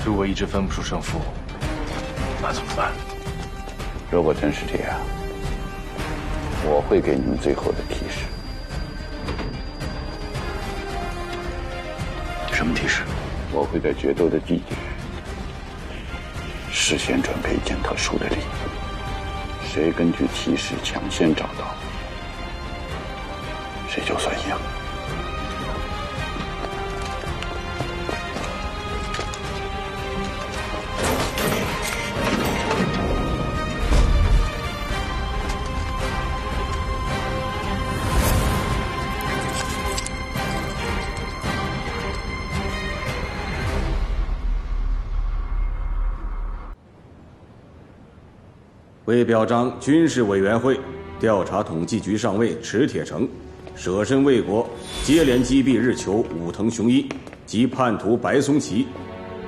如果一直分不出胜负，那怎么办？如果真是这样，我会给你们最后的提示。什么提示？我会在决斗的季节事先准备一件特殊的礼物，谁根据提示抢先找到，谁就算赢。为表彰军事委员会调查统计局上尉池铁城舍身为国，接连击毙日寇武藤雄一及叛徒白松奇，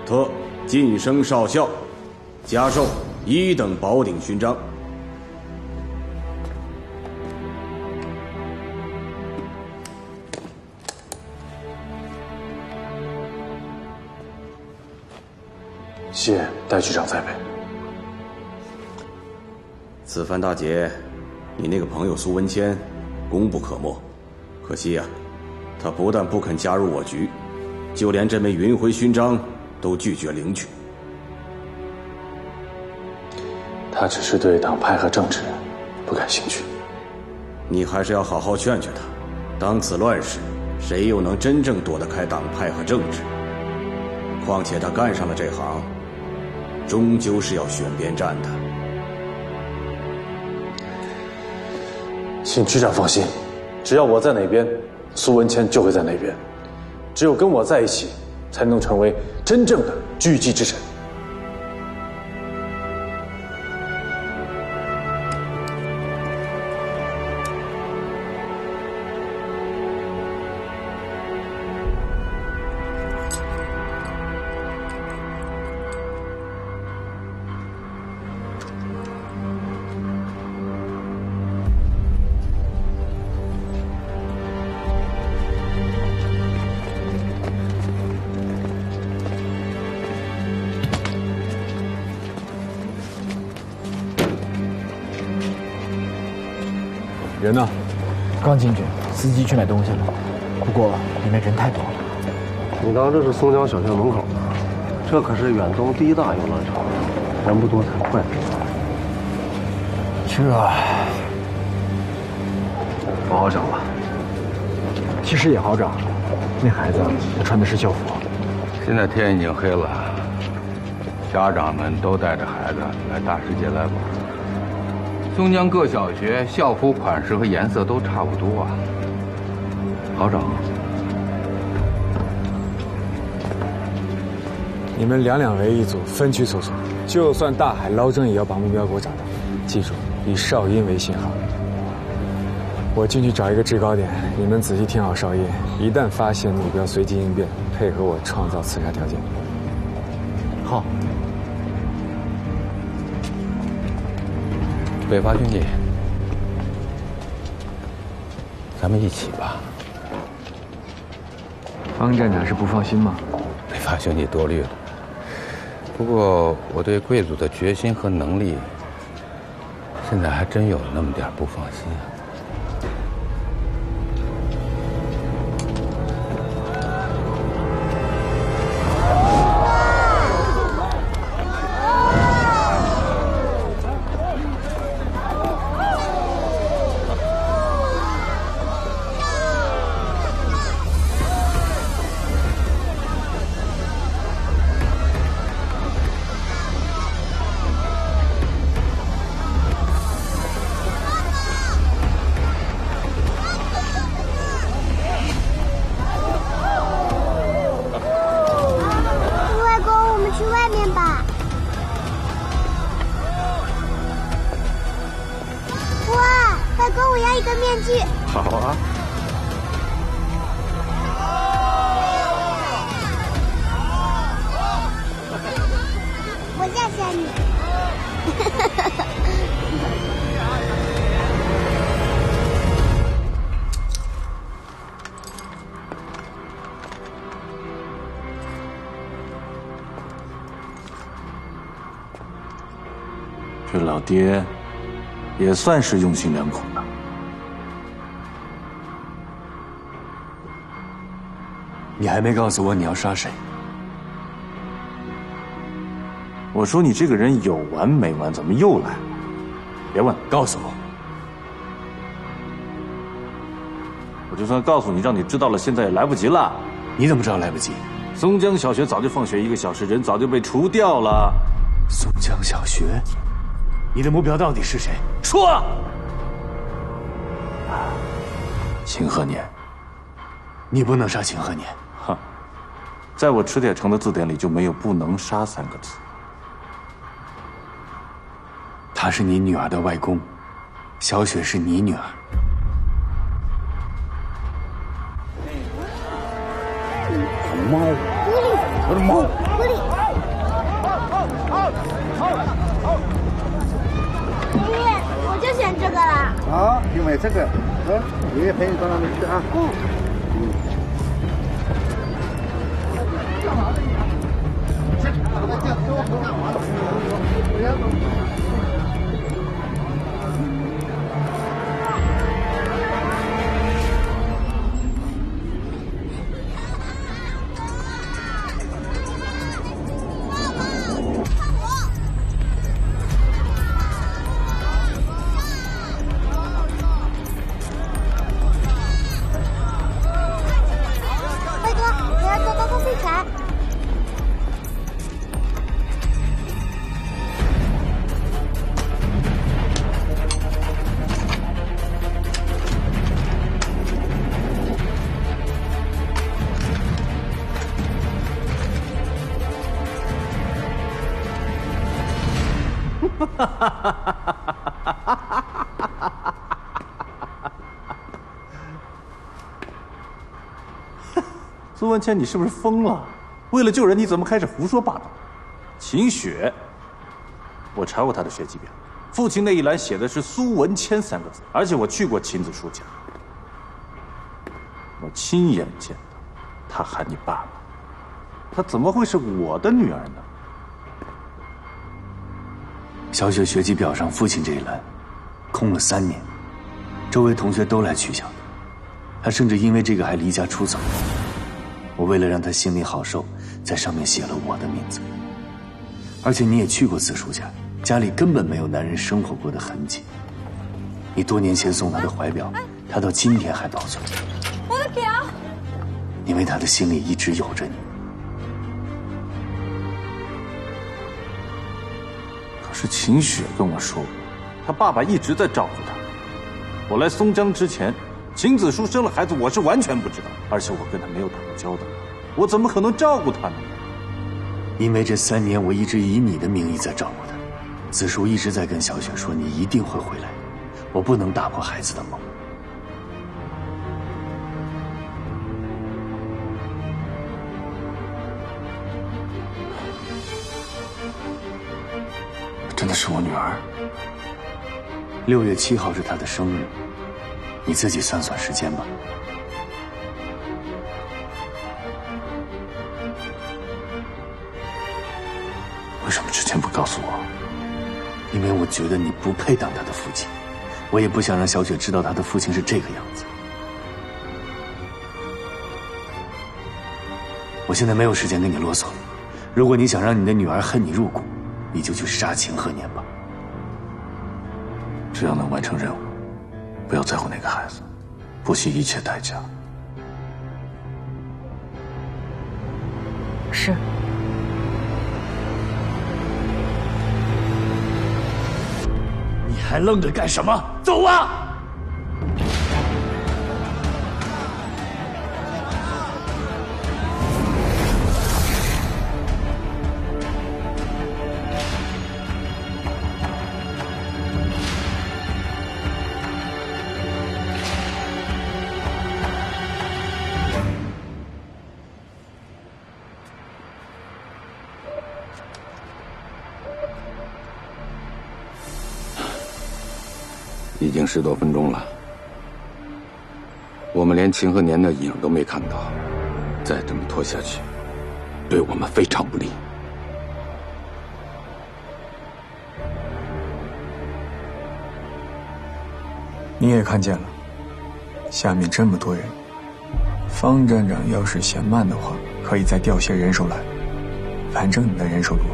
特晋升少校，加授1等宝鼎勋章。谢戴局长栽培。此番大捷，你那个朋友苏文谦功不可没，可惜呀，他不但不肯加入我局，就连这枚云辉勋章都拒绝领取。他只是对党派和政治不感兴趣。你还是要好好劝劝他，当此乱世，谁又能真正躲得开党派和政治？况且他干上了这行，终究是要选边站的。请局长放心，只要我在哪边，苏文谦就会在哪边。只有跟我在一起，才能成为真正的狙击之神。人呢？刚进去，司机去买东西了。不过里面人太多了。你当这是松江小学门口呢？这可是远东第一大游乐场，人不多才怪。这不好找吧？其实也好找。那孩子他穿的是校服。现在天已经黑了，家长们都带着孩子来大世界来玩。松江各小学校服款式和颜色都差不多啊，好找吗？你们2为一组，分区搜索，就算大海捞针也要把目标给我找到。记住，以哨音为信号。我进去找一个制高点，你们仔细听好哨音，一旦发现目标，随机应变，配合我创造刺杀条件。好。北伐兄弟，咱们一起吧。方站长是不放心吗？北伐兄弟多虑了。不过我对贵族的决心和能力，现在还真有那么点不放心啊。好啊。我吓吓你。这老爹也算是用心良苦了。你还没告诉我你要杀谁？我说你这个人有完没完？怎么又来？别问，告诉我。我就算告诉你，让你知道了，现在也来不及了。你怎么知道来不及？松江小学早就放学1个小时，人早就被除掉了。松江小学，你的目标到底是谁？说。秦鹤年，你不能杀秦鹤年。哼，在我池铁城的字典里就没有不能杀3个字。他是你女儿的外公，小雪是你女儿。猫，我的猫，狐狸。爷爷，我就选这个了。好，就买这个。爷爷陪你到那边去啊。苏文谦，你是不是疯了？为了救人，你怎么开始胡说八道？秦雪，我查过他的学籍表，父亲那一栏写的是苏文谦3个字，而且我去过秦子书家，我亲眼见到他喊你爸爸，他怎么会是我的女儿呢？小雪学籍表上父亲这一栏空了3年，周围同学都来取笑他，他甚至因为这个还离家出走。我为了让他心里好受，在上面写了我的名字。而且你也去过子书家，家里根本没有男人生活过的痕迹。你多年前送他的怀表，他到今天还保存。我的表，因为他的心里一直有着你。可是秦雪跟我说，他爸爸一直在照顾他。我来松江之前，秦子书生了孩子，我是完全不知道，而且我跟他没有打过交道，我怎么可能照顾他呢？因为这3年我一直以你的名义在照顾他，子书一直在跟小雪说你一定会回来，我不能打破孩子的梦。真的是我女儿。6月7号是她的生日，你自己算算时间吧。为什么之前不告诉我？因为我觉得你不配当他的父亲，我也不想让小雪知道他的父亲是这个样子。我现在没有时间跟你啰嗦了，如果你想让你的女儿恨你入骨，你就去杀秦鹤年吧。只要能完成任务，不要在乎那个孩子，不惜一切代价。是。你还愣着干什么？走啊！已经10多分钟了，我们连秦鹤年的影都没看到，再这么拖下去，对我们非常不利。你也看见了，下面这么多人，方站长要是嫌慢的话，可以再调些人手来，反正你的人手多。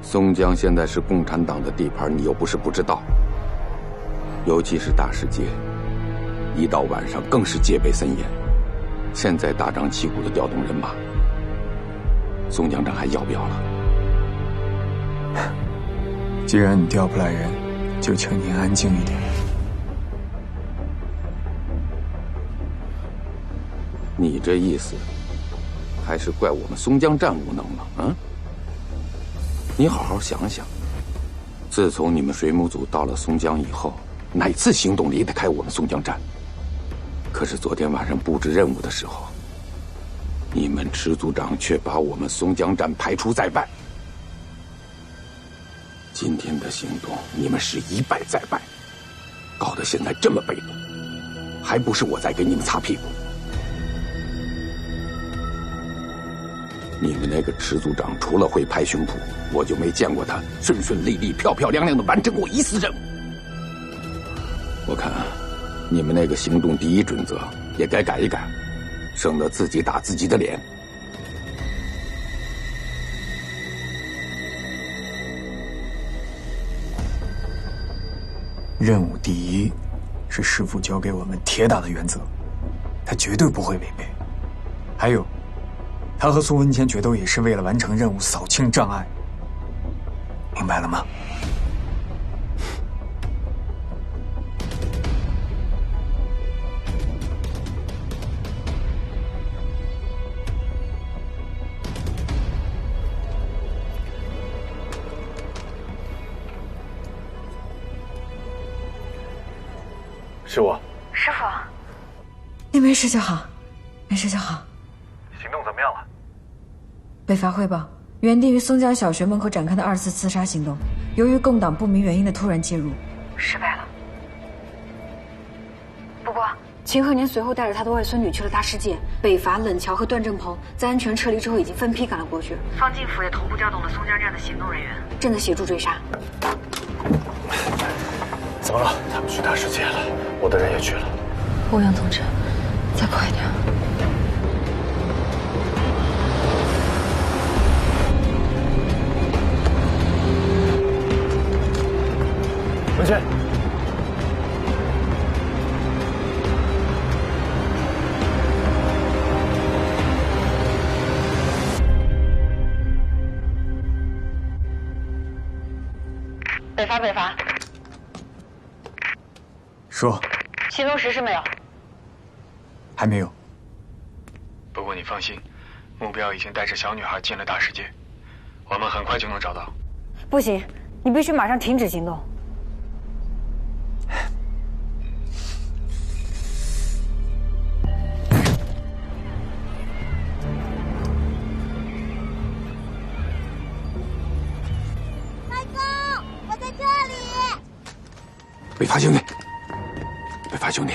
松江现在是共产党的地盘，你又不是不知道。尤其是大世界，一到晚上更是戒备森严。现在大张旗鼓的调动人马，松江镇还要不要了？既然你调不来人，就请你安静一点。你这意思，还是怪我们松江站无能吗？嗯？你好好想想，自从你们水母组到了松江以后，哪次行动离得开我们松江站？可是昨天晚上布置任务的时候，你们池组长却把我们松江站排除在外。今天的行动，你们是一败再败，搞得现在这么被动，还不是我在给你们擦屁股？你们那个池组长除了会拍胸脯，我就没见过他顺顺利利、漂漂亮亮的完成过一次任务。我看你们那个行动第一准则也该改一改，省得自己打自己的脸。任务第一是师父教给我们铁打的原则，他绝对不会违背。还有，他和苏文谦决斗也是为了完成任务，扫清障碍，明白了吗？是我。师傅，你没事就好，没事就好。行动怎么样了？北伐汇报，原定于松江小学门口展开的2次刺杀行动，由于共党不明原因的突然介入，失败了。不过，秦鹤年随后带着他的外孙女去了大世界，北伐、冷桥和段正鹏在安全撤离之后已经分批赶了过去。方进府也同步调动了松江站的行动人员，正在协助追杀。怎么了？他们去大世界了，我的人也去了。欧阳同志，再快点！文谦，北伐。说。行动实施没有？还没有。不过你放心，目标已经带着小女孩进了大世界，我们很快就能找到。不行，你必须马上停止行动。大哥，我在这里。北伐兄弟，北伐兄弟，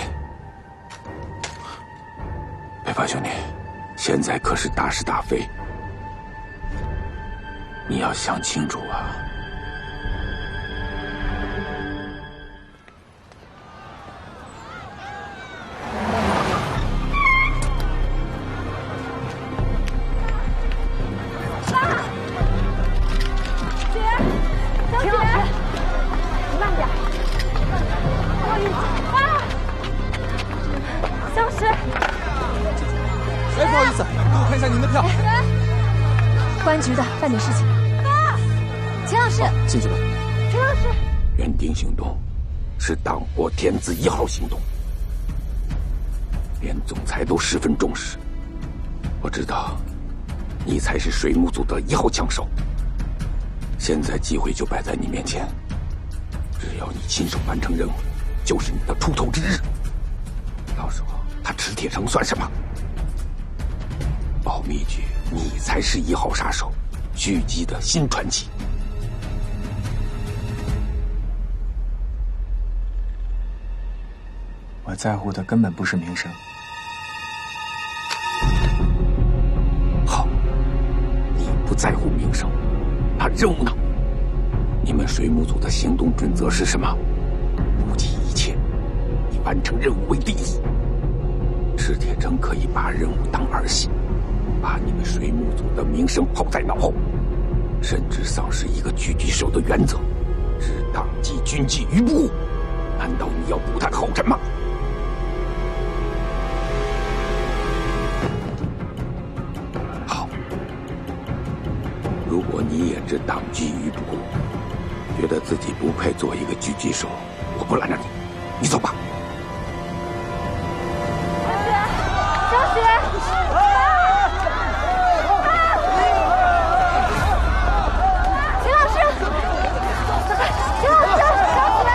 北伐兄弟，现在可是大是大非，你要想清楚啊！公安局的，办点事情。哥，秦老师，进去吧。陈老师，原定行动是党国天子1号行动，连总裁都十分重视。我知道，你才是水母组的1号枪手。现在机会就摆在你面前，只要你亲手完成任务，就是你的出头之日。到时候他池铁城算什么？保密局，你才是1号杀手，狙击的新传奇。我在乎的根本不是名声。好，你不在乎名声，那任务呢？你们水母组的行动准则是什么？不计一切，以完成任务为第一。史铁城可以把任务当儿戏，把你们水母组的名声抛在脑后，甚至丧失一个狙击手的原则，置党纪军纪于不顾。难道你要步他后尘吗？好，如果你也置党纪于不顾，觉得自己不配做一个狙击手，我不拦着你，你走吧。小雪，秦老师，秦老师，小雪。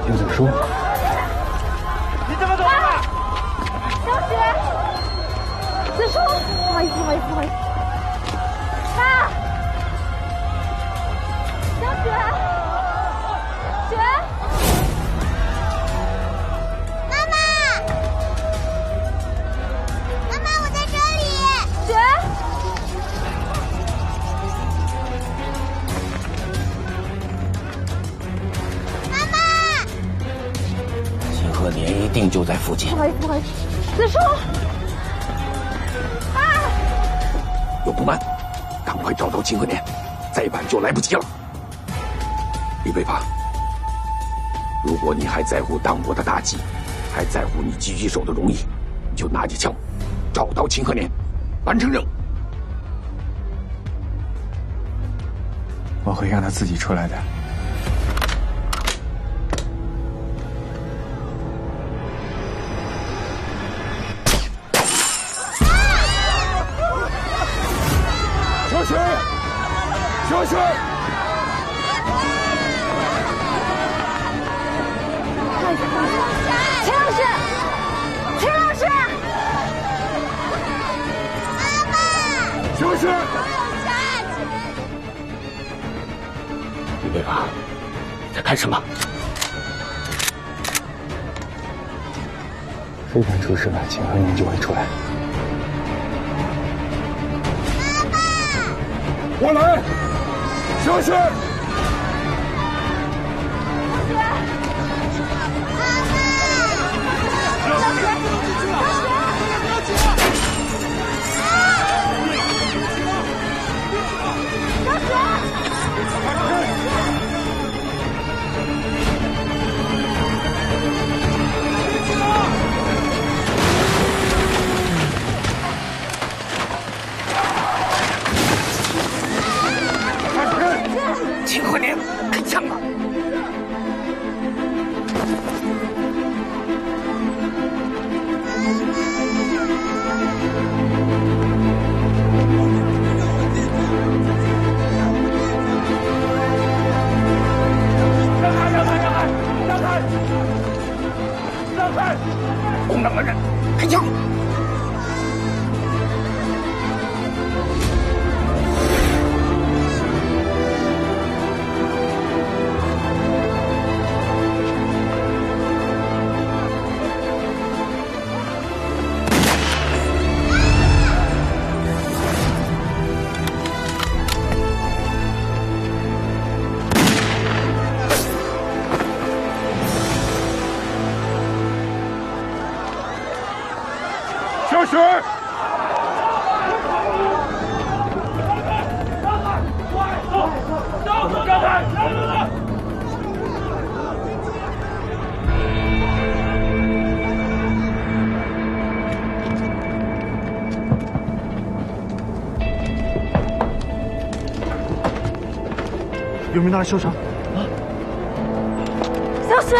刘子舒，你怎么走的？小雪，子舒，不好意思，不好意思，不好意思。爸，小雪，雪，妈妈，妈妈，我在这里。雪。秦鹤年一定就在附近。不好意思，不好意思，子舒，爸，有不慢，赶快找到秦鹤年，再晚就来不及了。李北伐，如果你还在乎党国的大计，还在乎你狙击手的荣誉，你就拿起枪，找到秦鹤年，完成任务。我会让他自己出来的。小雪，小雪。秦老师，秦老师，妈妈，小雪，李北伐，你在干什么？非凡出事了，秦鹤年就会出来。我来，小雪。秦鹤年，开枪吧！让开！共党的人，开枪！小雪，有没有哪里受伤？小雪，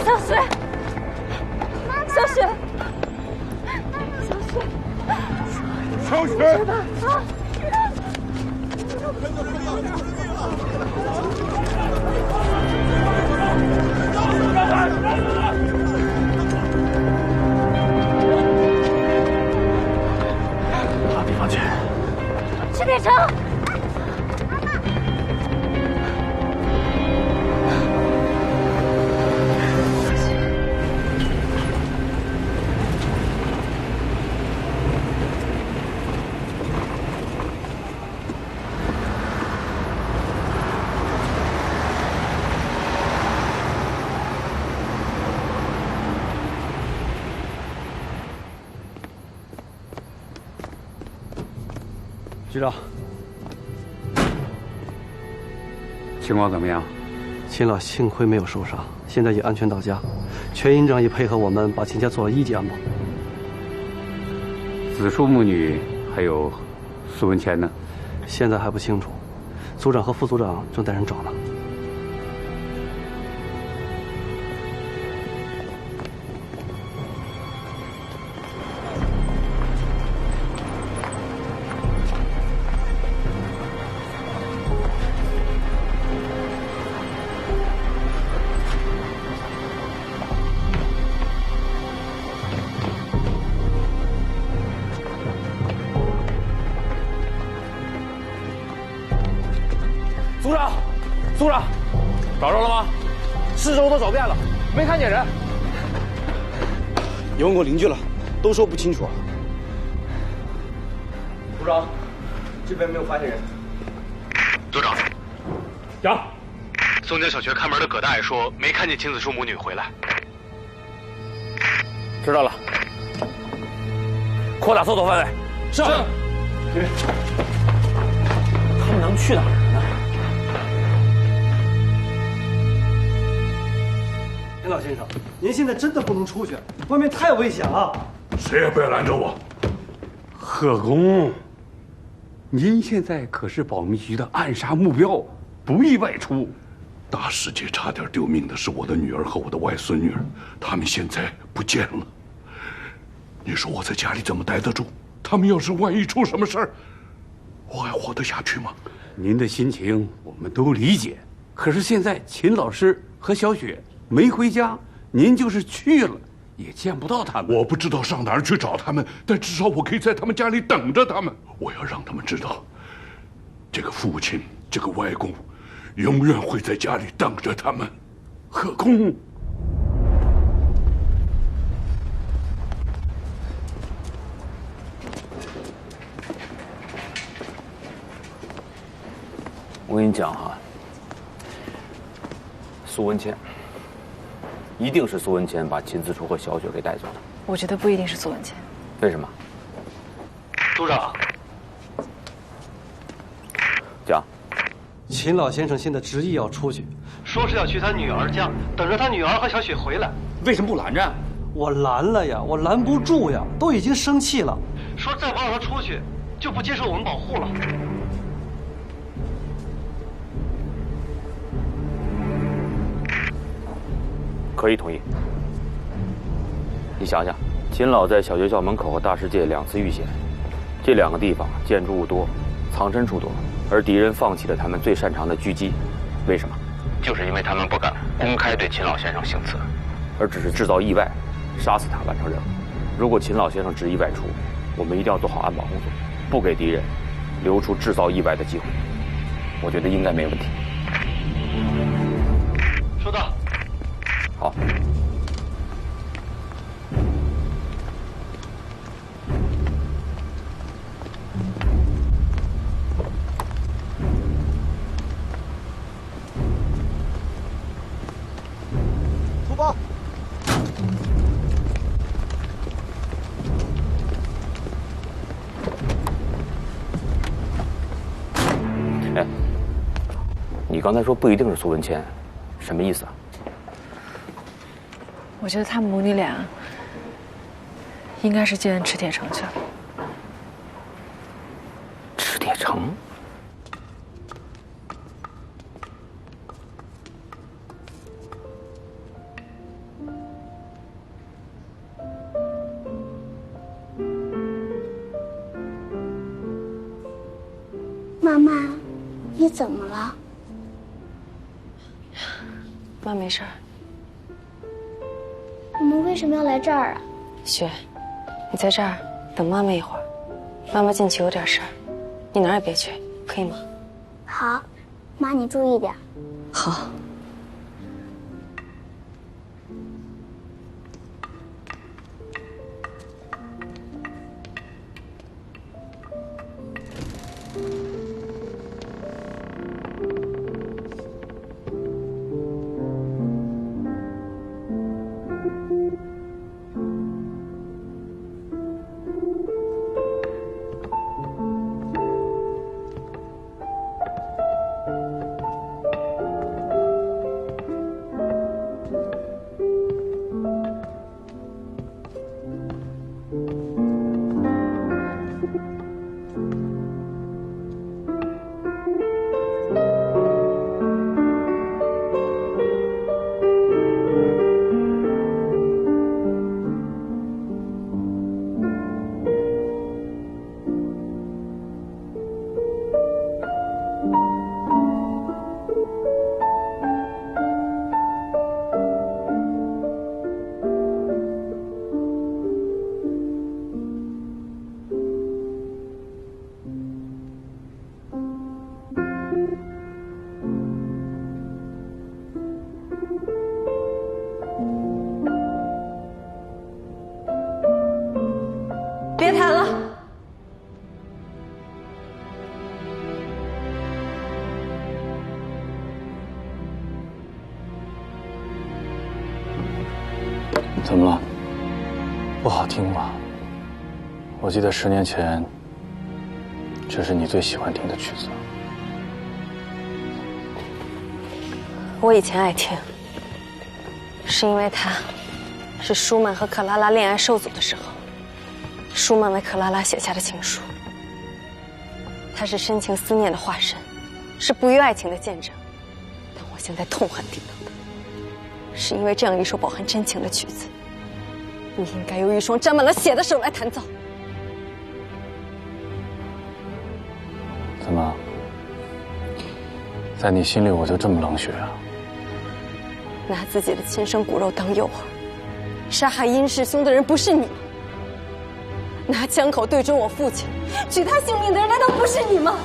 小雪，小雪。小雪，哪地方去？史铁城，局长，情况怎么样？秦老幸亏没有受伤，现在已安全到家。全营长也配合我们把秦家做了1级安保。子树母女还有苏文谦呢？现在还不清楚，组长和副组长正带人找呢。组长，找着了吗？四周都找遍了，没看见人。也问过邻居了，都说不清楚。组长，这边没有发现人。组长，讲。松江小学看门的葛大爷说没看见秦子树母女回来。知道了，扩大搜索范围。是。他们能去哪儿呢？田老先生，您现在真的不能出去，外面太危险了。谁也不要拦着我。贺公，您现在可是保密局的暗杀目标，不宜外出。大世界差点丢命的是我的女儿和我的外孙女儿，他们现在不见了。你说我在家里怎么待得住？他们要是万一出什么事儿，我还活得下去吗？您的心情我们都理解，可是现在秦老师和小雪没回家，您就是去了也见不到他们。我不知道上哪儿去找他们，但至少我可以在他们家里等着他们。我要让他们知道，这个父亲，这个外公，永远会在家里等着他们。贺公。我跟你讲哈，苏文谦，一定是苏文谦把秦子初和小雪给带走的。我觉得不一定是苏文谦。为什么？组长，讲。秦老先生现在执意要出去，说是要去他女儿家，等着他女儿和小雪回来。为什么不拦着？我拦了呀，我拦不住呀，都已经生气了，说再不让他出去，就不接受我们保护了。可以同意。你想想，秦老在小学校门口和大世界2次遇险，这2个地方建筑物多，藏身处多，而敌人放弃了他们最擅长的狙击，为什么？就是因为他们不敢公开对秦老先生行刺，而只是制造意外，杀死他完成任务。如果秦老先生执意外出，我们一定要做好安保工作，不给敌人留出制造意外的机会。我觉得应该没问题。收到。好。出发。哎，你刚才说不一定是苏文谦，什么意思啊？我觉得他们母女俩应该是进赤铁城去了。赤铁城？妈妈，你怎么了？妈没事儿。我们为什么要来这儿啊？雪，你在这儿等妈妈一会儿，妈妈进去有点事儿，你哪儿也别去，可以吗？好，妈你注意点。好。不好听吗？我记得10年前，这是你最喜欢听的曲子。我以前爱听，是因为它是舒曼和克拉拉恋爱受阻的时候，舒曼为克拉拉写下的情书。它是深情思念的化身，是不渝爱情的见证。但我现在痛恨听到的，是因为这样一首饱含真情的曲子，不应该由一双沾满了血的手来弹奏。怎么，在你心里我就这么冷血啊？拿自己的亲生骨肉当诱饵，杀害殷世兄的人不是你吗？拿枪口对准我父亲，取他性命的人难道不是你吗？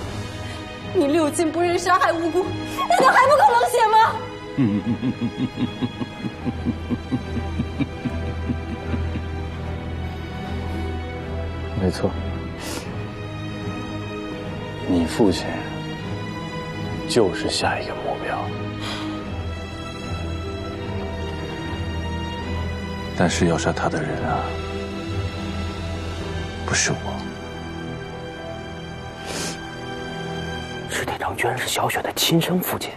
你六亲不认，杀害无辜，难道还不够冷血吗？没错，你父亲就是下一个目标。但是要杀他的人啊，不是我。史铁成居然是小雪的亲生父亲。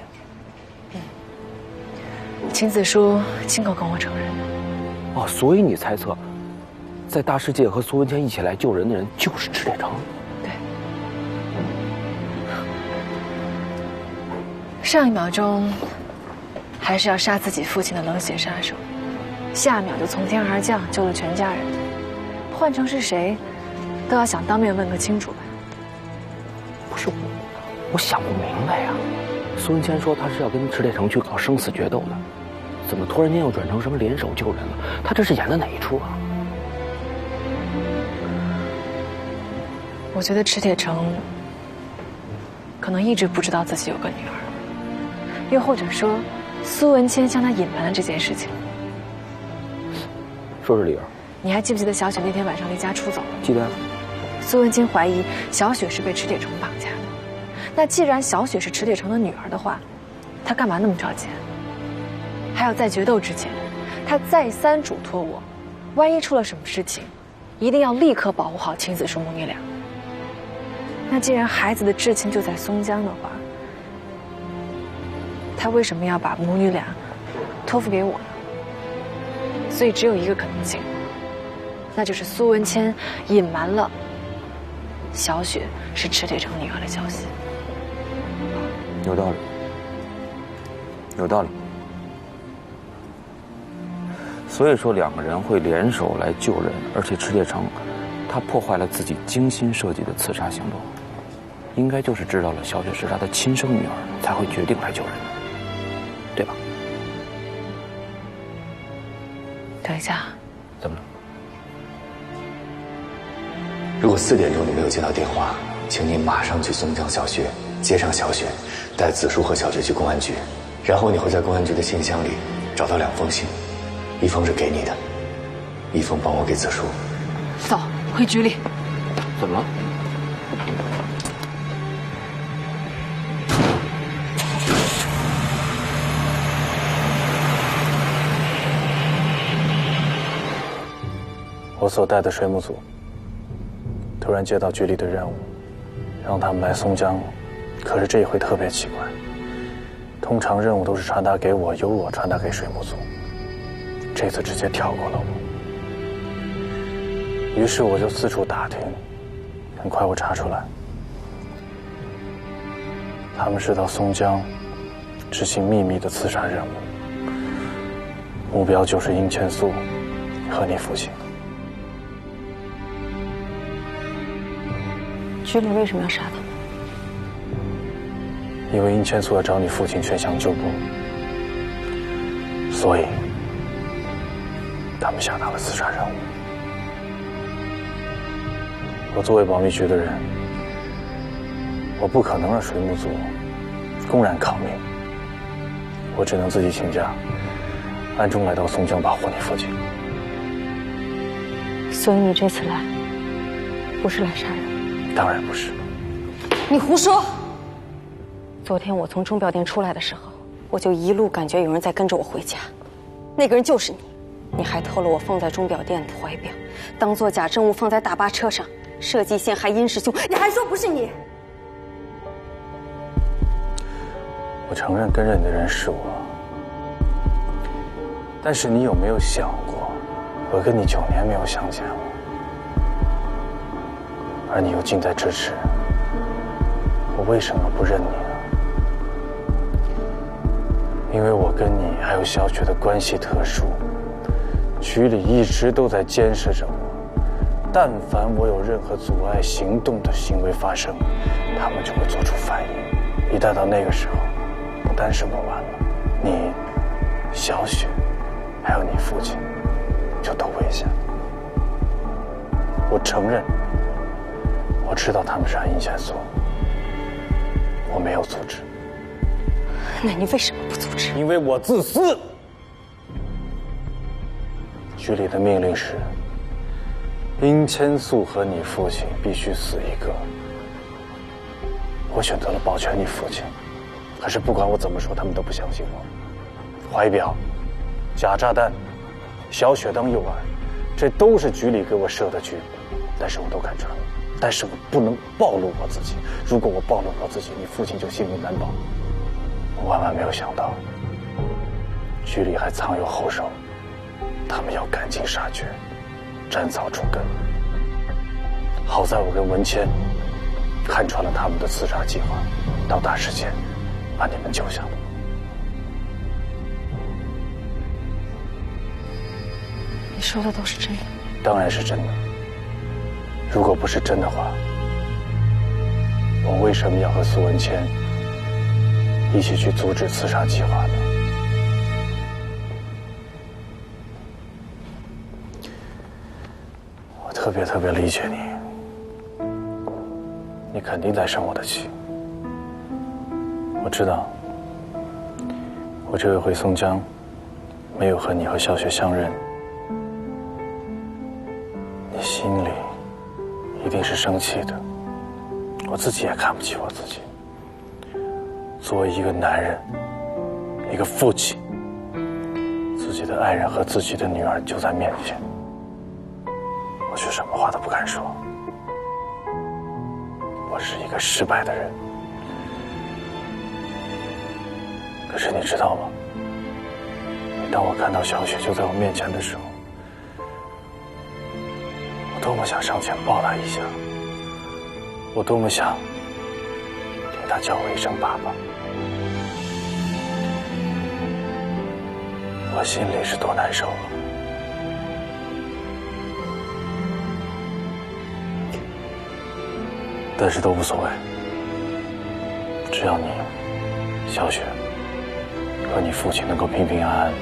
秦子书亲口跟我承认的。哦，所以你猜测，在大世界和苏文谦一起来救人的人就是史铁成。对。上一秒钟还是要杀自己父亲的冷血杀手，下一秒就从天而降救了全家人。换成是谁，都要想当面问个清楚吧。不是我想不明白呀。苏文谦说他是要跟史铁成去搞生死决斗的，怎么突然间又转成什么联手救人了？他这是演的哪一出啊？我觉得史铁成可能一直不知道自己有个女儿，又或者说，苏文谦向他隐瞒了这件事情。说是理由。你还记不记得小雪那天晚上离家出走了？记得。苏文清怀疑小雪是被史铁成绑架的。那既然小雪是史铁成的女儿的话，他干嘛那么着急？还有在决斗之前，他再三嘱托我，万一出了什么事情，一定要立刻保护好秦子书母女俩。那既然孩子的至亲就在松江的话，他为什么要把母女俩托付给我呢？所以只有一个可能性，那就是苏文谦隐瞒了小雪是史铁成女儿的消息。有道理，有道理。所以说两个人会联手来救人，而且史铁成他破坏了自己精心设计的刺杀行动，应该就是知道了小雪是他的亲生女儿，才会决定来救人的，对吧？等一下。怎么了？如果4点钟你没有接到电话，请你马上去松江小学接上小雪，带子书和小雪去公安局，然后你会在公安局的信箱里找到2封信，一封是给你的，一封帮我给子书。走，回局里。怎么了？我所带的水母组突然接到局里的任务，让他们来松江。可是这一回特别奇怪，通常任务都是传达给我，由我传达给水母组，这次直接跳过了我。于是我就四处打听，很快我查出来，他们是到松江执行秘密的刺杀任务，目标就是殷千素和你父亲。局里为什么要杀他们？因为殷千素要找你父亲劝降旧部，所以他们下达了刺杀任务。我作为保密局的人，我不可能让水母组公然抗命，我只能自己请假，暗中来到松江保护你父亲。所以你这次来，不是来杀人？当然不是。你胡说！昨天我从钟表店出来的时候，我就一路感觉有人在跟着我回家，那个人就是你。你还偷了我放在钟表店的怀表，当做假证物放在大巴车上，设计陷害殷师兄，你还说不是你？我承认跟着你的人是我，但是你有没有想过，我跟你9年没有相见了，而你又近在咫尺，我为什么不认你呢？因为我跟你还有小雪的关系特殊，局里一直都在监视着我，但凡我有任何阻碍行动的行为发生，他们就会做出反应。一旦到那个时候，不单是我完了，你、小雪，还有你父亲，就都危险。我承认，我知道他们是按意线做，我没有阻止。那你为什么不阻止？因为我自私。局里的命令是，殷千素和你父亲必须死一个。我选择了保全你父亲，可是不管我怎么说，他们都不相信我。怀表、假炸弹、小雪当诱饵，这都是局里给我设的局，但是我都看穿了。但是我不能暴露我自己，如果我暴露我自己，你父亲就性命难保。我万万没有想到，局里还藏有后手，他们要赶尽杀绝，斩草除根。好在我跟文谦看穿了他们的刺杀计划，到大世界把你们救下了。你说的都是真的？当然是真的。如果不是真的话，我为什么要和苏文谦一起去阻止刺杀计划呢？我特别理解你，你肯定在生我的气。我知道，我这回回松江，没有和你和小雪相认，你心里一定是生气的。我自己也看不起我自己。作为一个男人，一个父亲，自己的爱人和自己的女儿就在面前，我却什么话都不敢说。我是一个失败的人。可是你知道吗？当我看到小雪就在我面前的时候，我多么想上前抱她一下，我多么想听她叫我一声爸爸。我心里是多难受啊！但是都无所谓，只要你、小雪和你父亲能够平平安安，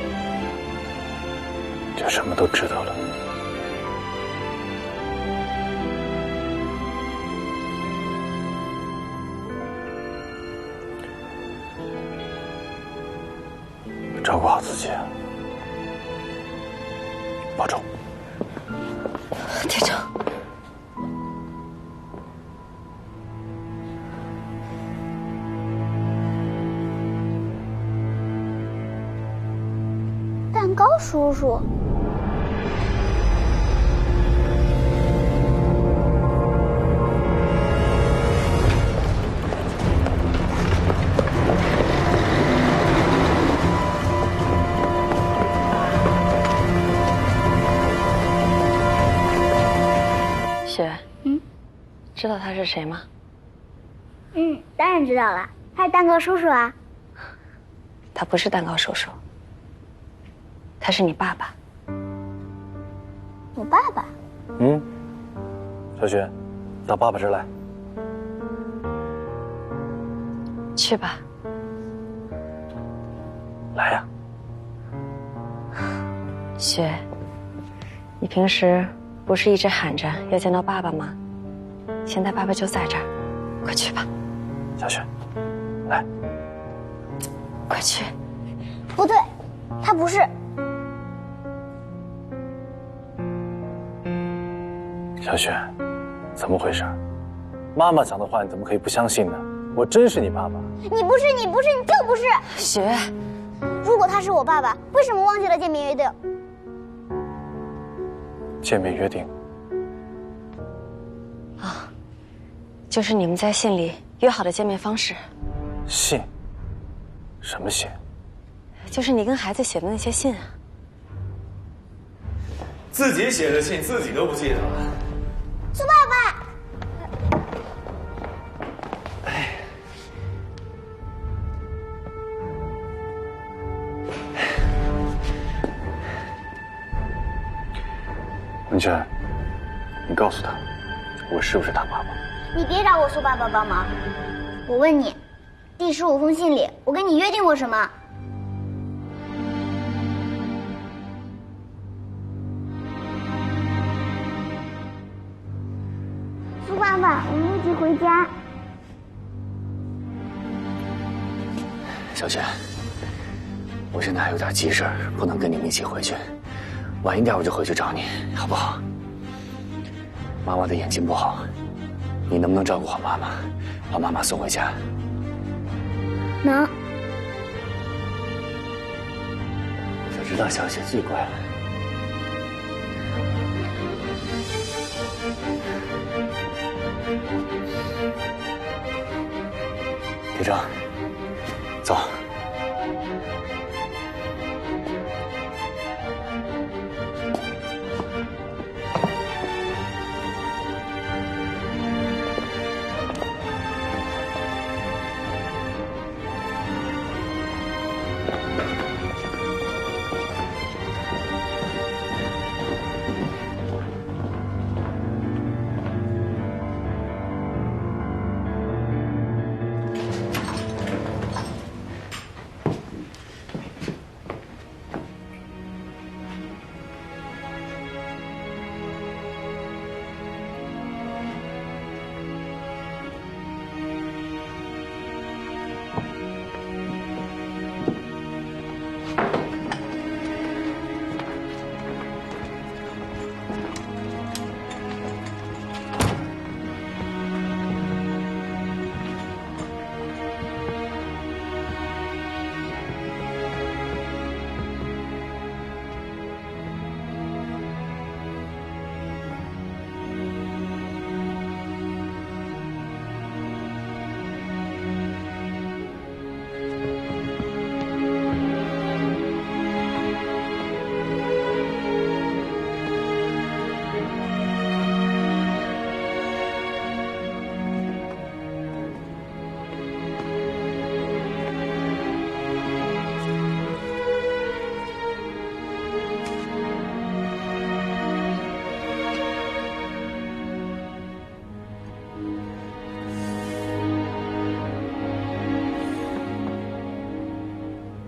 就什么都值得了。照顾好自己，保重。队长，蛋糕叔叔，雪，知道他是谁吗？当然知道了，他是蛋糕叔叔啊。他不是蛋糕叔叔，他是你爸爸。我爸爸？小雪，到爸爸这儿来。去吧。来呀。雪，你平时不是一直喊着要见到爸爸吗？现在爸爸就在这儿，快去吧。小雪，来，快去。不对，他不是。小雪，怎么回事？妈妈讲的话你怎么可以不相信呢？我真是你爸爸。你不是，你不是，你就不是。雪，如果他是我爸爸，为什么忘记了见面约定？见面约定。啊，就是你们在信里约好的见面方式。信？什么信？就是你跟孩子写的那些信啊。自己写的信自己都不记得了。苏爸爸。 文娟，你告诉他，我是不是他爸爸？你别找我苏爸爸帮忙。我问你，第15封信里，我跟你约定过什么？苏爸爸，我们一起回家。小轩，我现在还有点急事儿，不能跟你们一起回去。 晚一点我就回去找你，好不好？妈妈的眼睛不好，你能不能照顾好妈妈，把妈妈送回家？能。我就知道小雪最乖了。铁铮，走。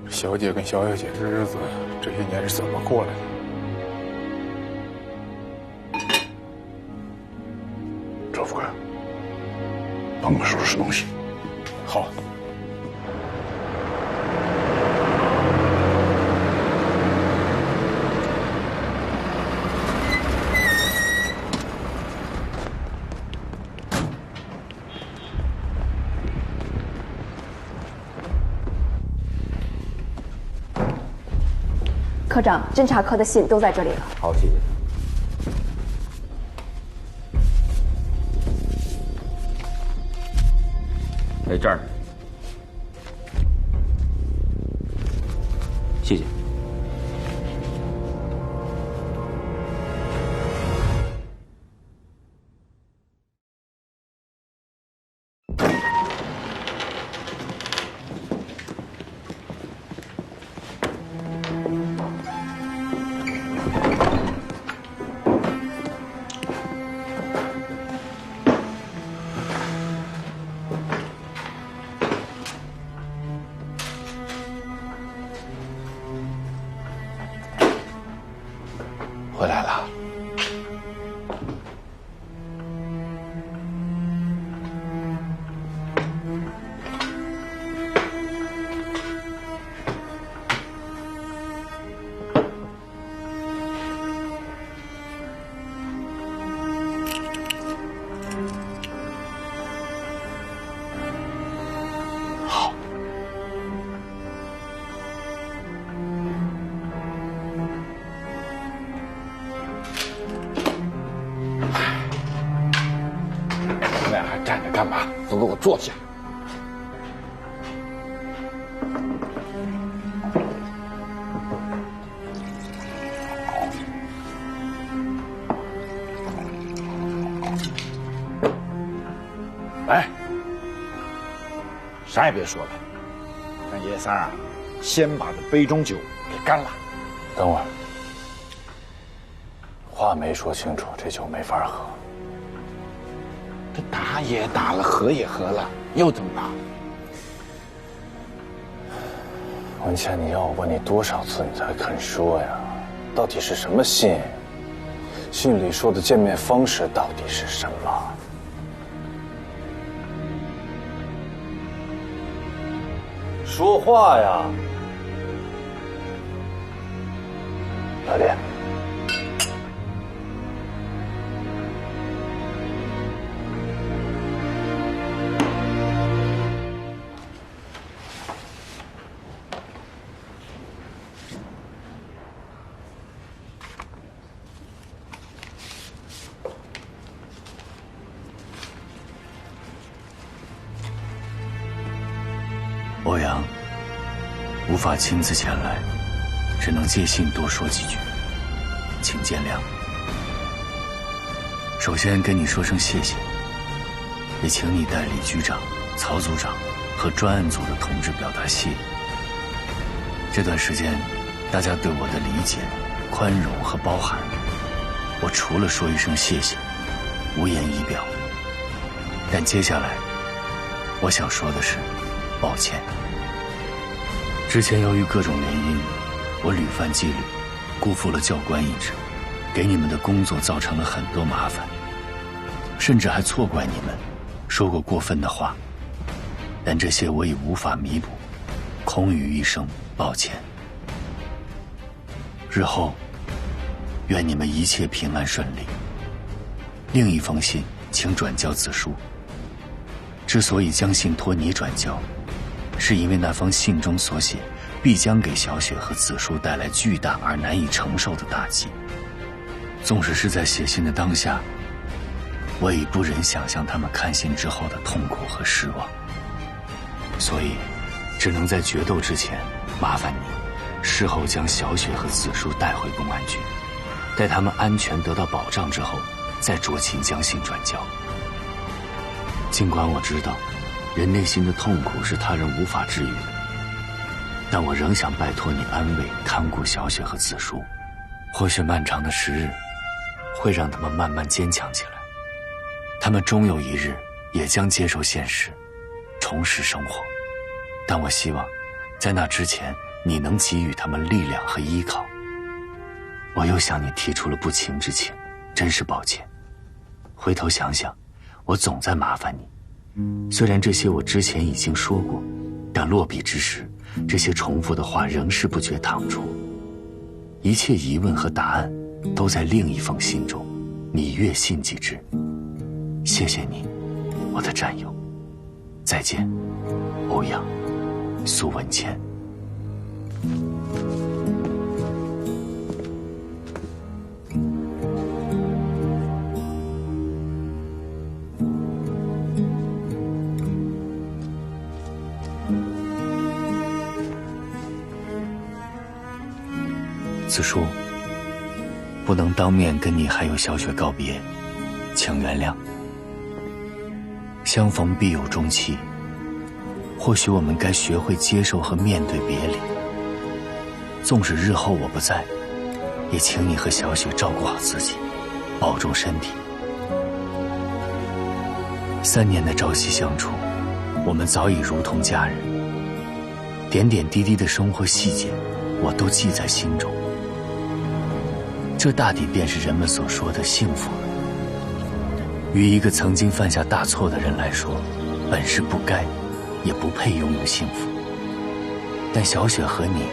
小姐跟小姐的日子这些年是怎么过来的？赵副官，帮我们收拾东西。好。科长，侦查科的信都在这里了。好，谢谢。在这儿。谢谢。给我坐下。来，啥也别说了，让爷仨啊，先把这杯中酒给干了。等会儿，话没说清楚，这酒没法喝。这打也打了，喝也喝了，又怎么了？文倩，你要我问你多少次你才肯说呀？到底是什么信？信里说的见面方式到底是什么？说话呀，老爹。欧阳，无法亲自前来，只能借信多说几句，请见谅。首先跟你说声谢谢，也请你代李局长、曹组长和专案组的同志表达谢意。这段时间，大家对我的理解、宽容和包涵，我除了说一声谢谢，无言以表。但接下来，我想说的是，抱歉。之前由于各种原因，我屡犯纪律，辜负了教官一职，给你们的工作造成了很多麻烦，甚至还错怪你们，说过过分的话。但这些我已无法弥补，空余一声抱歉。日后，愿你们一切平安顺利。另一封信，请转交子书。之所以将信托你转交，是因为那封信中所写必将给小雪和子书带来巨大而难以承受的打击。纵使是在写信的当下，我已不忍想象他们看信之后的痛苦和失望，所以只能在决斗之前麻烦你事后将小雪和子书带回公安局，待他们安全得到保障之后，再酌情将信转交。尽管我知道人内心的痛苦是他人无法治愈的，但我仍想拜托你安慰看顾小雪和子书。或许漫长的时日会让他们慢慢坚强起来，他们终有一日也将接受现实，重拾生活。但我希望在那之前，你能给予他们力量和依靠。我又向你提出了不情之请，真是抱歉。回头想想，我总在麻烦你。虽然这些我之前已经说过，但落笔之时，这些重复的话仍是不觉淌出。一切疑问和答案都在另一封信中，你阅信即知。谢谢你，我的战友。再见，欧阳，苏文倩。子书，不能当面跟你还有小雪告别，请原谅。相逢必有终期，或许我们该学会接受和面对别离。纵使日后我不在，也请你和小雪照顾好自己，保重身体。3年的朝夕相处，我们早已如同家人，点点滴滴的生活细节，我都记在心中。这大抵便是人们所说的幸福了。于一个曾经犯下大错的人来说，本是不该，也不配拥有幸福。但小雪和你，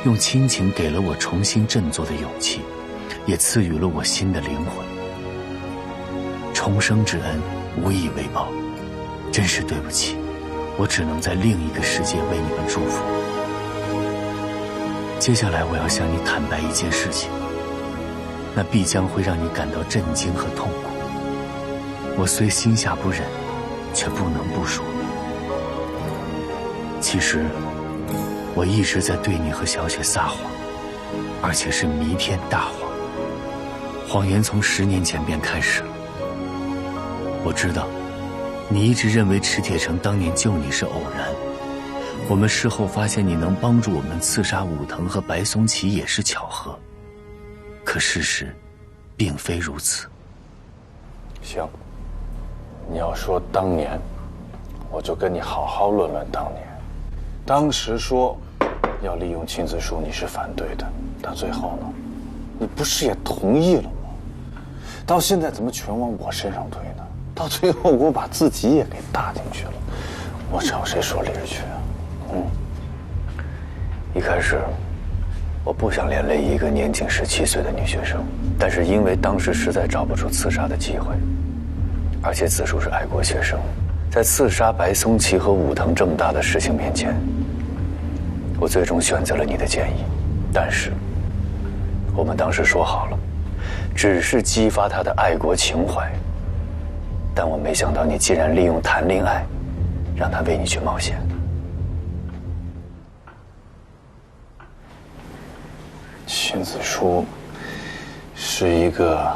用亲情给了我重新振作的勇气，也赐予了我新的灵魂。重生之恩，无以为报，真是对不起，我只能在另一个世界为你们祝福。接下来我要向你坦白一件事情，那必将会让你感到震惊和痛苦。我虽心下不忍，却不能不说。其实，我一直在对你和小雪撒谎，而且是弥天大谎。谎言从10年前便开始了。我知道，你一直认为池铁城当年救你是偶然。我们事后发现，你能帮助我们刺杀武藤和白松崎也是巧合。可事实，并非如此。行，你要说当年，我就跟你好好论论当年。当时说要利用青子树，你是反对的，但最后呢，你不是也同意了吗？到现在怎么全往我身上推呢？到最后我把自己也给搭进去了，我找谁说理去啊？一开始，我不想连累一个年仅17岁的女学生，但是因为当时实在找不出刺杀的机会，而且子树是爱国学生，在刺杀白松崎和武藤这么大的事情面前，我最终选择了你的建议。但是，我们当时说好了，只是激发他的爱国情怀。但我没想到，你竟然利用谈恋爱，让他为你去冒险。青子树是一个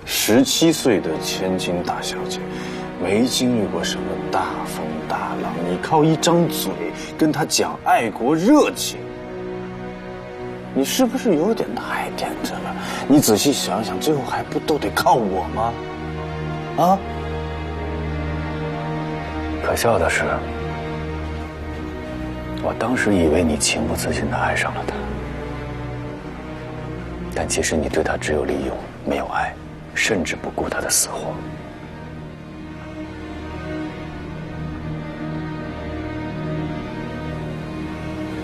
17岁的千金大小姐，没经历过什么大风大浪，你靠一张嘴跟她讲爱国热情，你是不是有点太天真了？你仔细想想，最后还不都得靠我吗？啊！可笑的是，我当时以为你情不自禁地爱上了他，但其实你对他只有利用，没有爱，甚至不顾他的死活。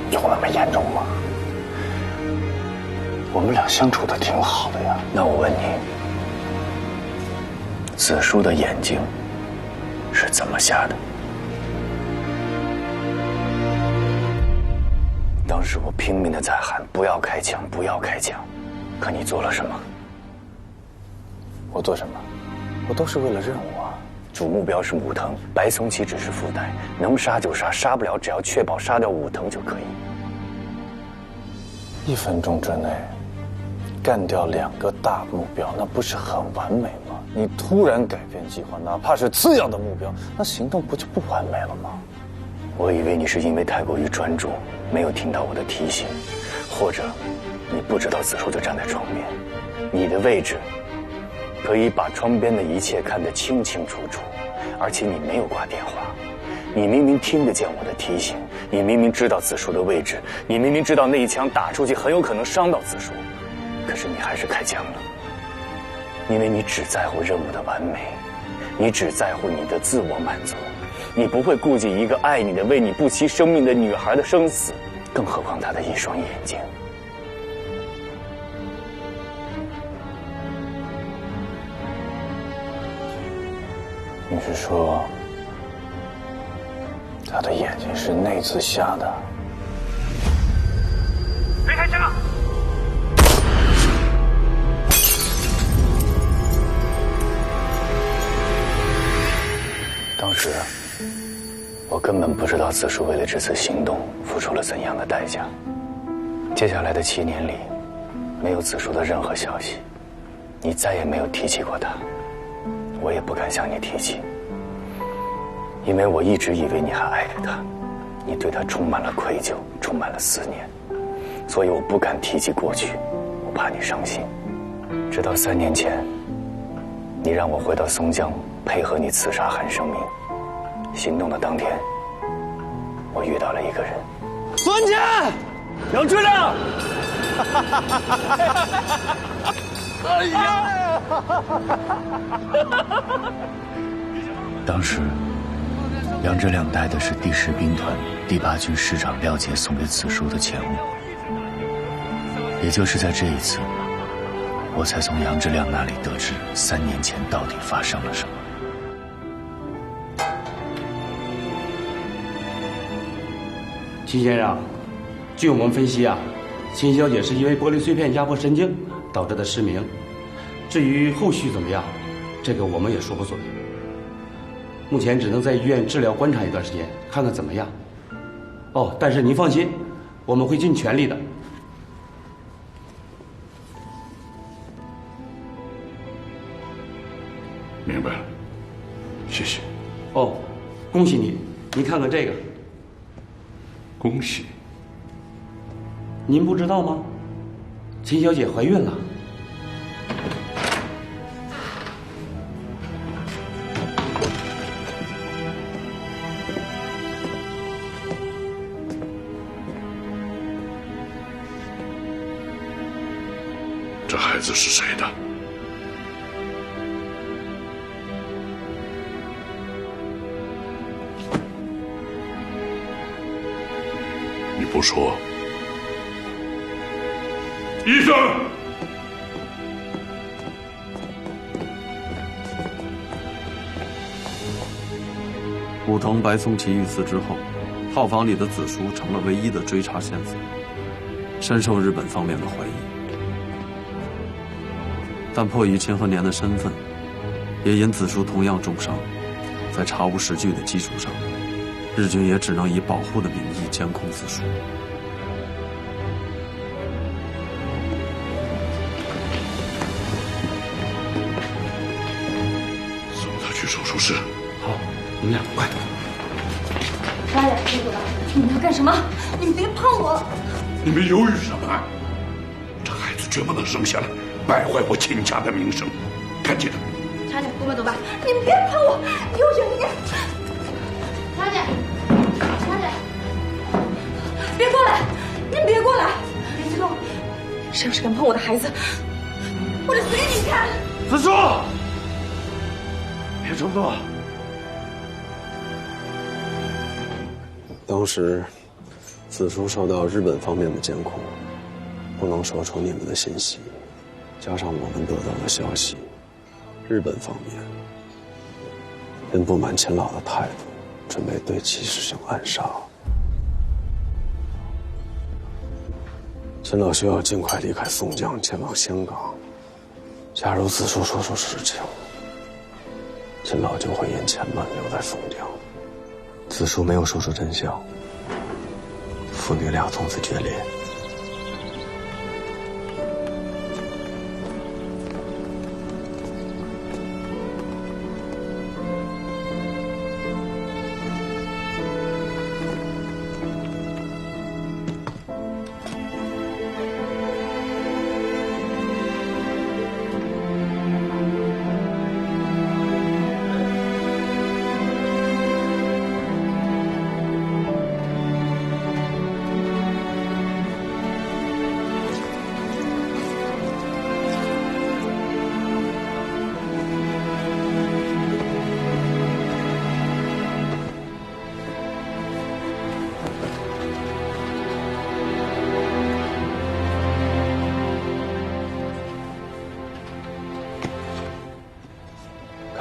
有那么严重吗？我们俩相处的挺好的呀。那我问你，子树的眼睛是怎么瞎的？当时我拼命地在喊不要开枪，不要开枪，可你做了什么？我做什么？我都是为了任务啊。主目标是武藤，白松崎只是附带，能杀就杀，杀不了只要确保杀掉武藤就可以。 1分钟之内干掉2个大目标，那不是很完美吗？你突然改变计划，哪怕是次要的目标，那行动不就不完美了吗？我以为你是因为太过于专注，没有听到我的提醒，或者你不知道子树就站在窗边，你的位置可以把窗边的一切看得清清楚楚，而且你没有挂电话。 你明明听得见我的提醒，你明明知道子树的位置，你明明知道那一枪打出去很有可能伤到子树，可是你还是开枪了，因为你只在乎任务的完美，你只在乎你的自我满足，你不会顾及一个爱你的、为你不惜生命的女孩的生死，更何况她的一双眼睛。你是说？ 他的眼睛是内自瞎的。别开枪！当时我根本不知道子树为了这次行动付出了怎样的代价。接下来的7年里，没有子树的任何消息，你再也没有提起过他，我也不敢向你提起。 因为我一直以为你还爱着他，你对他充满了愧疚，充满了思念，所以我不敢提起过去，我怕你伤心。直到3年前，你让我回到松江配合你刺杀韩生明。行动的当天，我遇到了一个人。孙坚，杨支亮。哎呀！当时。 杨志亮带的是第10兵团第8军师长廖杰送给子树的钱物，也就是在这一次，我才从杨志亮那里得知3年前到底发生了什么。秦先生，据我们分析啊，秦小姐是因为玻璃碎片压迫神经导致的失明，至于后续怎么样，这个我们也说不准。目前只能在医院治疗观察一段时间，看看怎么样。哦，但是您放心，我们会尽全力的。明白了，谢谢。哦，恭喜你，您看看这个。恭喜。您不知道吗？秦小姐怀孕了。这孩子是谁的？你不说，医生！武藤白松崎遇刺之后，套房里的子书成了唯一的追查线索，深受日本方面的怀疑。但迫于秦和年的身份，也因子书同样重伤，在查无实据的基础上，日军也只能以保护的名义监控子书。送他去手术室。好，你们俩快。大爷，别走吧！你们要干什么？你们别碰我！你们犹豫什么？这孩子绝不能生下来，败坏我秦家的名声。赶紧的！茶姐，我们走吧！你们别碰我，离我远一点！茶姐，茶姐，别过来！你们别过来！别动！谁要是敢碰我的孩子，我就死给你看！子书，别冲动。当时，子书受到日本方面的监控，不能说出你们的信息，加上我们得到的消息，日本方面因不满秦老的态度，准备对其实行暗杀。秦老需要尽快离开松江，前往香港。假如子书说出实情，秦老就会因钱乱留在松江。子书没有说出真相，父女俩从此决裂。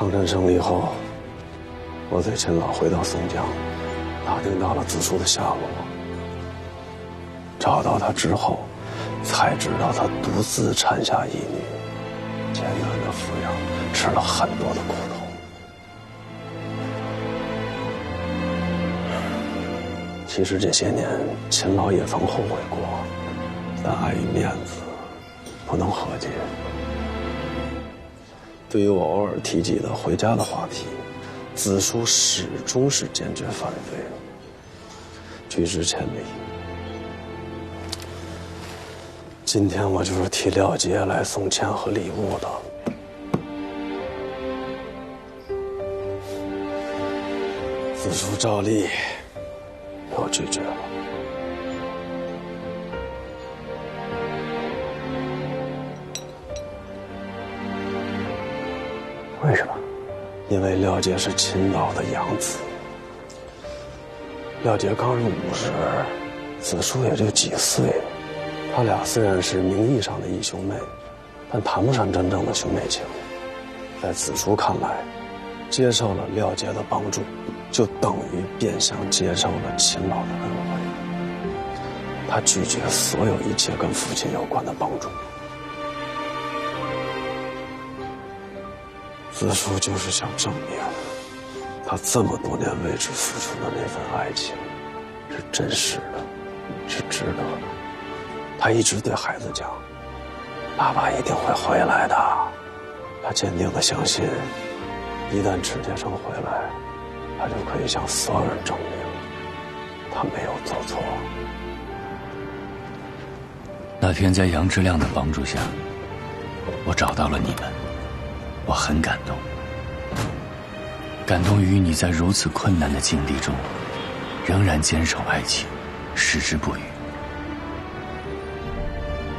抗战胜利后，我随秦老回到松江，打听到了子书的下落。找到他之后，才知道他独自产下一女，艰难的抚养，吃了很多的苦头。其实这些年，秦老也曾后悔过，但碍于面子，不能和解。对于我偶尔提及的回家的话题，子书始终是坚决反对，拒之千里。今天我就是替廖杰来送钱和礼物的。子书照例又拒绝了。为什么？因为廖杰是秦老的养子。廖杰刚入伍时，子书也就几岁，他俩虽然是名义上的义兄妹，但谈不上真正的兄妹情。在子书看来，接受了廖杰的帮助，就等于变相接受了秦老的恩惠。他拒绝所有一切跟父亲有关的帮助。子书就是想证明，他这么多年为之付出的那份爱情，是真实的，是值得的。他一直对孩子讲，爸爸一定会回来的。他坚定地相信，一旦池铁城回来，他就可以向所有人证明，他没有做错。那天在杨之亮的帮助下，我找到了你们，我很感动。感动于你在如此困难的境地中，仍然坚守爱情，矢志不渝。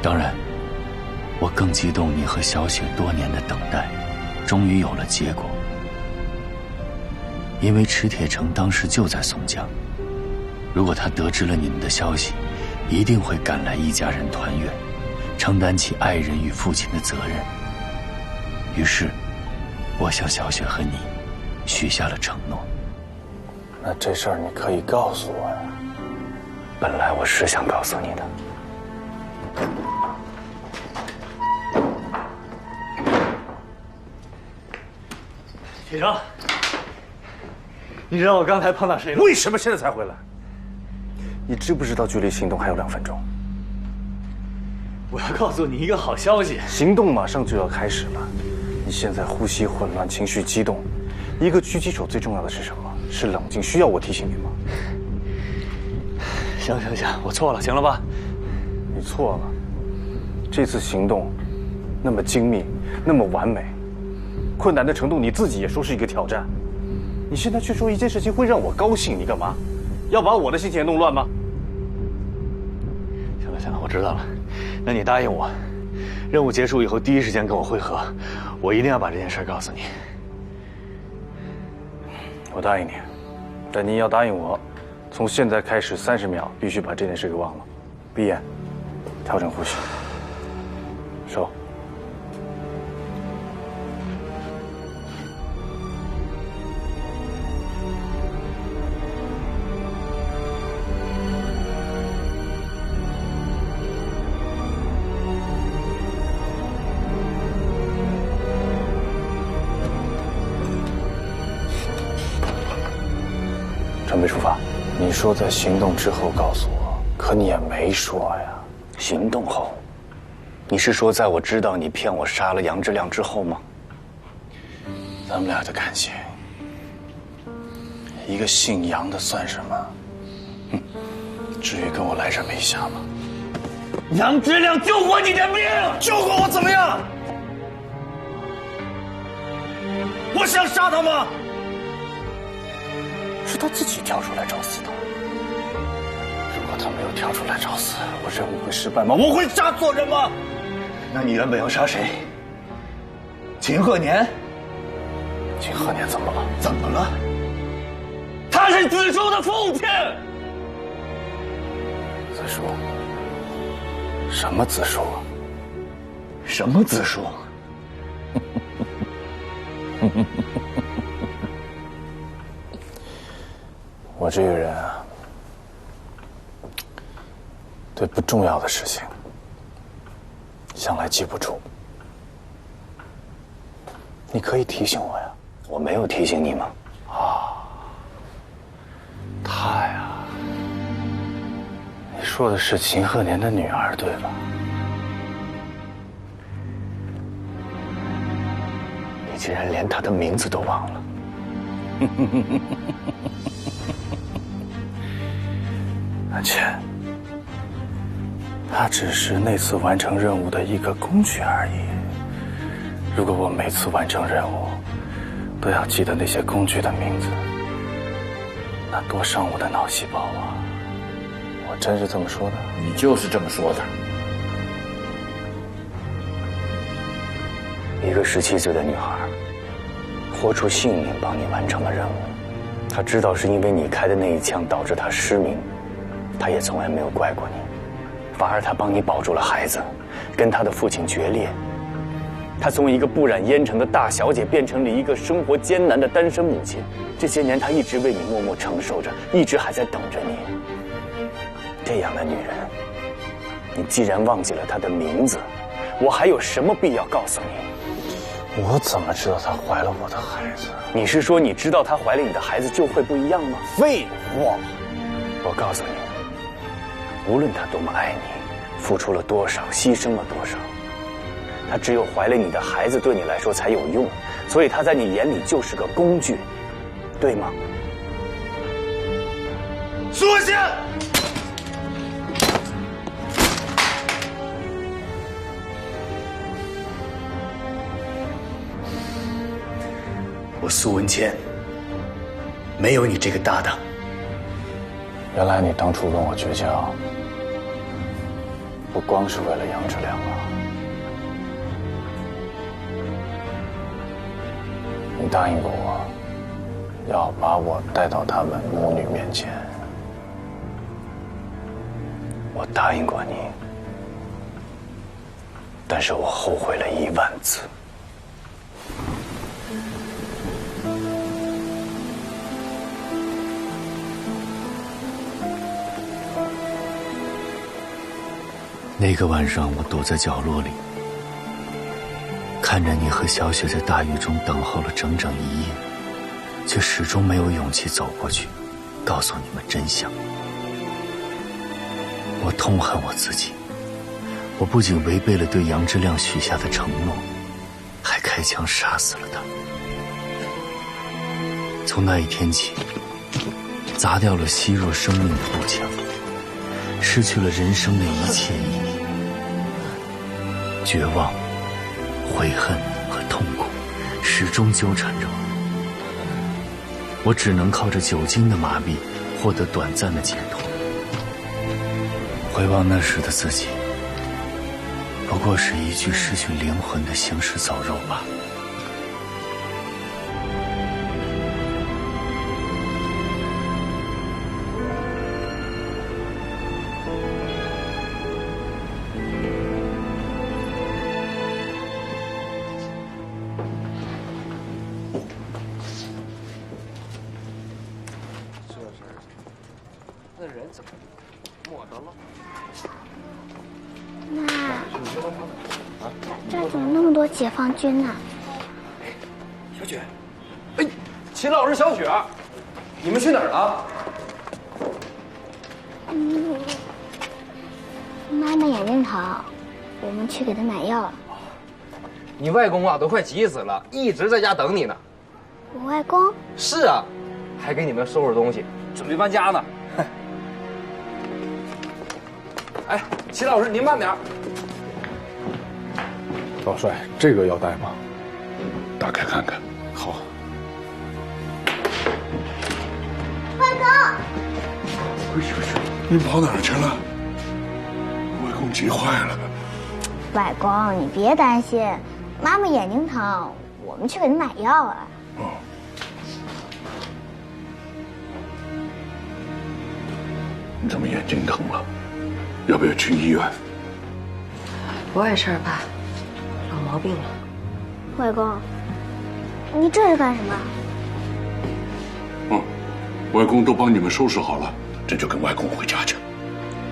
当然，我更激动你和小雪多年的等待，终于有了结果。因为池铁城当时就在松江，如果他得知了你们的消息，一定会赶来一家人团圆，承担起爱人与父亲的责任。于是，我向小雪和你许下了承诺。那这事儿你可以告诉我呀。本来我是想告诉你的。铁城，你知道我刚才碰到谁了？为什么现在才回来？你知不知道距离行动还有2分钟？我要告诉你一个好消息，行动马上就要开始了。你现在呼吸混乱，情绪激动。一个狙击手最重要的是什么？是冷静。需要我提醒你吗？行，我错了，行了吧？你错了。这次行动那么精密，那么完美，困难的程度你自己也说是一个挑战。你现在却说一件事情会让我高兴，你干嘛？要把我的心情也弄乱吗？行了，我知道了。那你答应我，任务结束以后第一时间跟我会合，我一定要把这件事告诉你。我答应你，但你要答应我，从现在开始30秒必须把这件事给忘了。闭眼，调整呼吸，手。准备出发。你说在行动之后告诉我，可你也没说呀。行动后？你是说在我知道你骗我杀了杨之亮之后吗？咱们俩的感情，一个姓杨的算什么？至于跟我来这么一下吗？杨之亮救过你的命，救过我怎么样？我想杀他吗？是他自己跳出来找死的。如果他没有跳出来找死，我任务会失败吗？我会杀错人吗？那你原本要杀谁？秦鹤年？秦鹤年怎么了？怎么了？他是子舒的父亲。子舒？什么子舒啊？什么子舒？我这个人啊，对不重要的事情向来记不住。你可以提醒我呀。我没有提醒你吗？她呀，你说的是秦鹤年的女儿对吧？你竟然连她的名字都忘了。阿倩，她只是那次完成任务的一个工具而已。如果我每次完成任务都要记得那些工具的名字，那多伤我的脑细胞啊！我真是这么说的？你就是这么说的。一个17岁的女孩，豁出性命帮你完成了任务。她知道是因为你开的那一枪导致她失明，她也从来没有怪过你，反而她帮你保住了孩子，跟她的父亲决裂。她从一个不染烟尘的大小姐变成了一个生活艰难的单身母亲。这些年，她一直为你默默承受着，一直还在等着你。这样的女人，你既然忘记了她的名字，我还有什么必要告诉你？我怎么知道她怀了我的孩子？你是说你知道她怀了你的孩子就会不一样吗？废话！我告诉你，无论她多么爱你，付出了多少，牺牲了多少，她只有怀了你的孩子对你来说才有用，所以她在你眼里就是个工具，对吗？坐下！我苏文谦没有你这个搭档。原来你当初跟我绝交，不光是为了杨志良啊！你答应过我，要把我带到他们母女面前。我答应过你，但是我后悔了10000次。那个晚上，我躲在角落里，看着你和小雪在大雨中等候了整整1夜，却始终没有勇气走过去，告诉你们真相。我痛恨我自己，我不仅违背了对杨之亮许下的承诺，还开枪杀死了他。从那一天起，砸掉了稀弱生命的步枪，失去了人生的一切意义。绝望、悔恨和痛苦始终纠缠着我，我只能靠着酒精的麻痹获得短暂的解脱。回望那时的自己，不过是一具失去灵魂的行尸走肉罢了。那人怎么没得了？妈，这儿怎么那么多解放军呢？小雪，哎，秦老师，小雪，你们去哪儿了？妈妈眼睛疼，我们去给她买药了。你外公啊，都快急死了，一直在家等你呢。我外公？是啊，还给你们收拾东西，准备搬家呢。哎，秦老师，您慢点。老帅，这个要带吗？打开看看。好。外公！哎呦，你跑哪儿去了？外公急坏了。外公，你别担心，妈妈眼睛疼，我们去给她买药啊。哦。你怎么眼睛疼了？要不要去医院？不碍事儿，爸，老毛病了。外公，你这是干什么？外公都帮你们收拾好了，这就跟外公回家去。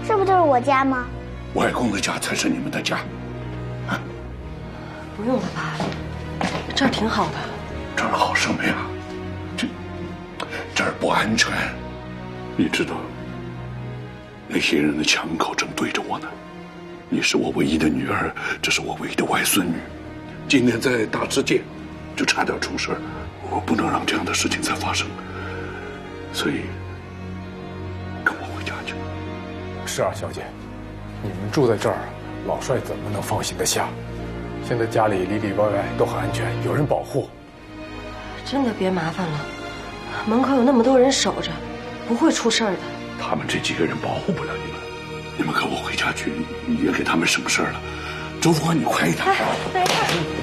这不就是我家吗？外公的家才是你们的家。不用了，爸，这儿挺好的。这儿好什么呀？这儿不安全，你知道。那些人的枪口正对着我呢，你是我唯一的女儿，这是我唯一的外孙女。今天在大世界，就差点出事，我不能让这样的事情再发生，所以跟我回家去。是啊，小姐，你们住在这儿，老帅怎么能放心得下？现在家里里里外外都很安全，有人保护。真的别麻烦了，门口有那么多人守着，不会出事儿的。他们这几个人保护不了你们，你们跟我回家去，也给他们省事儿了。周副官，你快一点！等一下，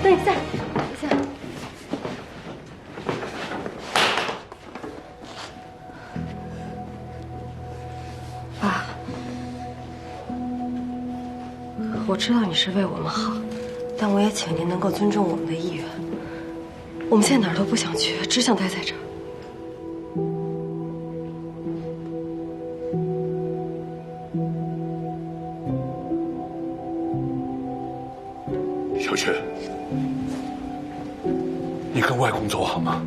等一下，等一下。爸，我知道你是为我们好，但我也请您能够尊重我们的意愿。我们现在哪儿都不想去，只想待在这儿。小雪，你跟外公走好吗？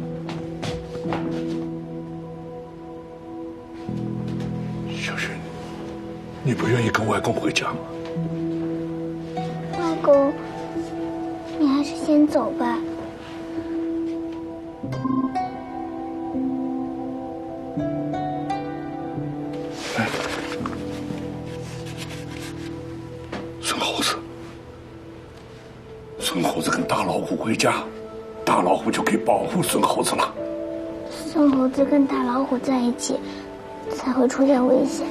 小雪，你不愿意跟外公回家吗？外公，你还是先走吧。孙猴子跟大老虎回家，大老虎就可以保护孙猴子了。孙猴子跟大老虎在一起，才会出现危险。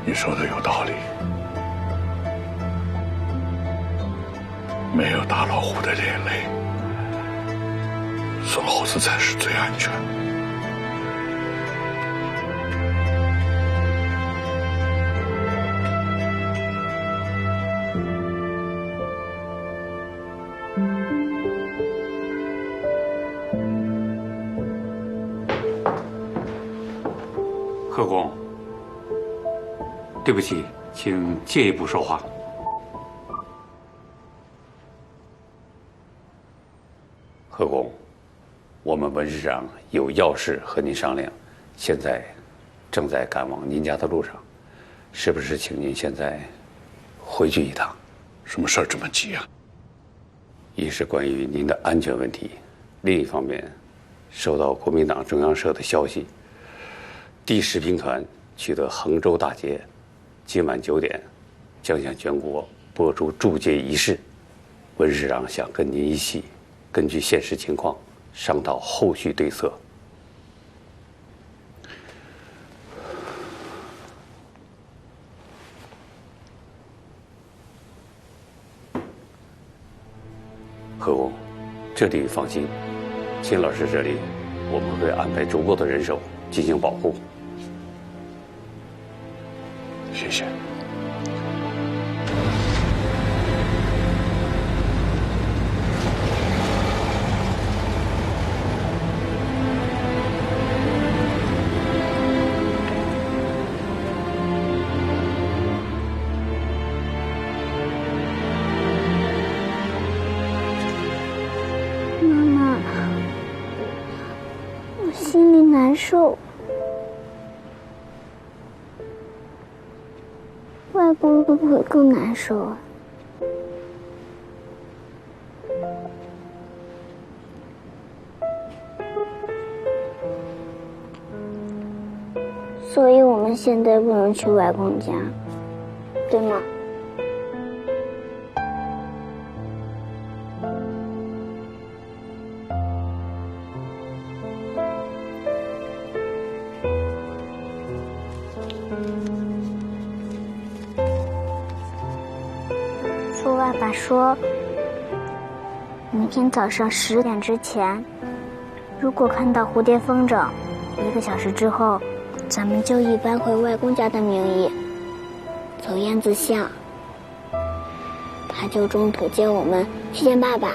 你说的有道理。没有大老虎的连累，孙猴子才是最安全。贺公，对不起，请借一步说话。贺公，我们文市长有要事和您商量，现在正在赶往您家的路上，是不是请您现在回去一趟？什么事儿这么急啊？一是关于您的安全问题，另一方面，收到国民党中央社的消息，第10兵团取得衡州大捷，今晚9点将向全国播出祝捷仪式。文市长想跟您一起，根据现实情况商讨后续对策。何公，这里放心，秦老师这里我们会安排足够的人手进行保护。谢谢。心里难受，外公会不会更难受啊？所以我们现在不能去外公家，对吗？猪爸爸说，明天早上10点之前，如果看到蝴蝶风筝，1个小时之后，咱们就以搬回外公家的名义走燕子巷。他就中途接我们去见爸爸。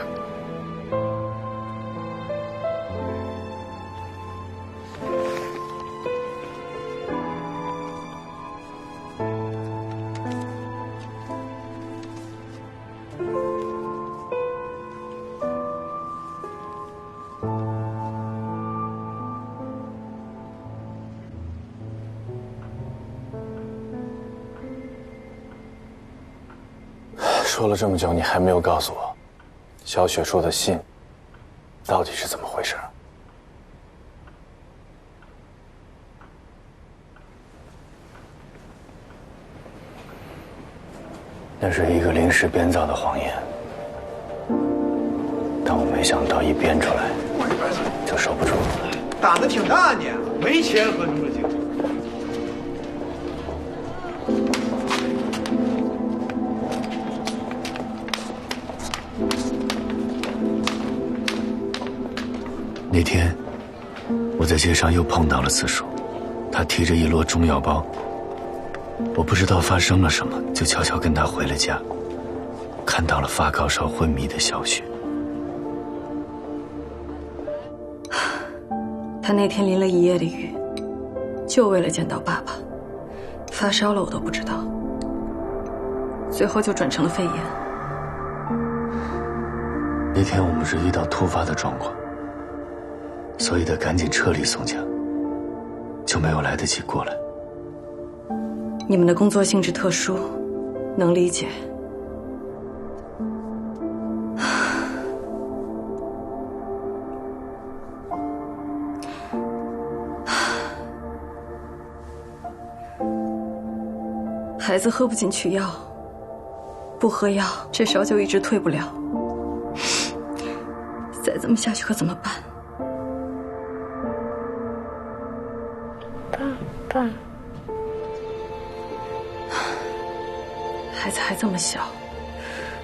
说了这么久，你还没有告诉我，小雪说的信到底是怎么回事？那是一个临时编造的谎言，但我没想到一编出来就守不住。胆子挺大呢，没钱喝这么酒。那天，我在街上又碰到了次叔，他提着一摞中药包。我不知道发生了什么，就悄悄跟他回了家，看到了发高烧昏迷的小雪。他那天淋了一夜的雨，就为了见到爸爸，发烧了我都不知道，最后就转成了肺炎。那天我们是遇到突发的状况，所以得赶紧撤离松江，就没有来得及过来。你们的工作性质特殊，能理解。孩子喝不进去药，不喝药，这烧就一直退不了。再这么下去可怎么办？爸，孩子还这么小，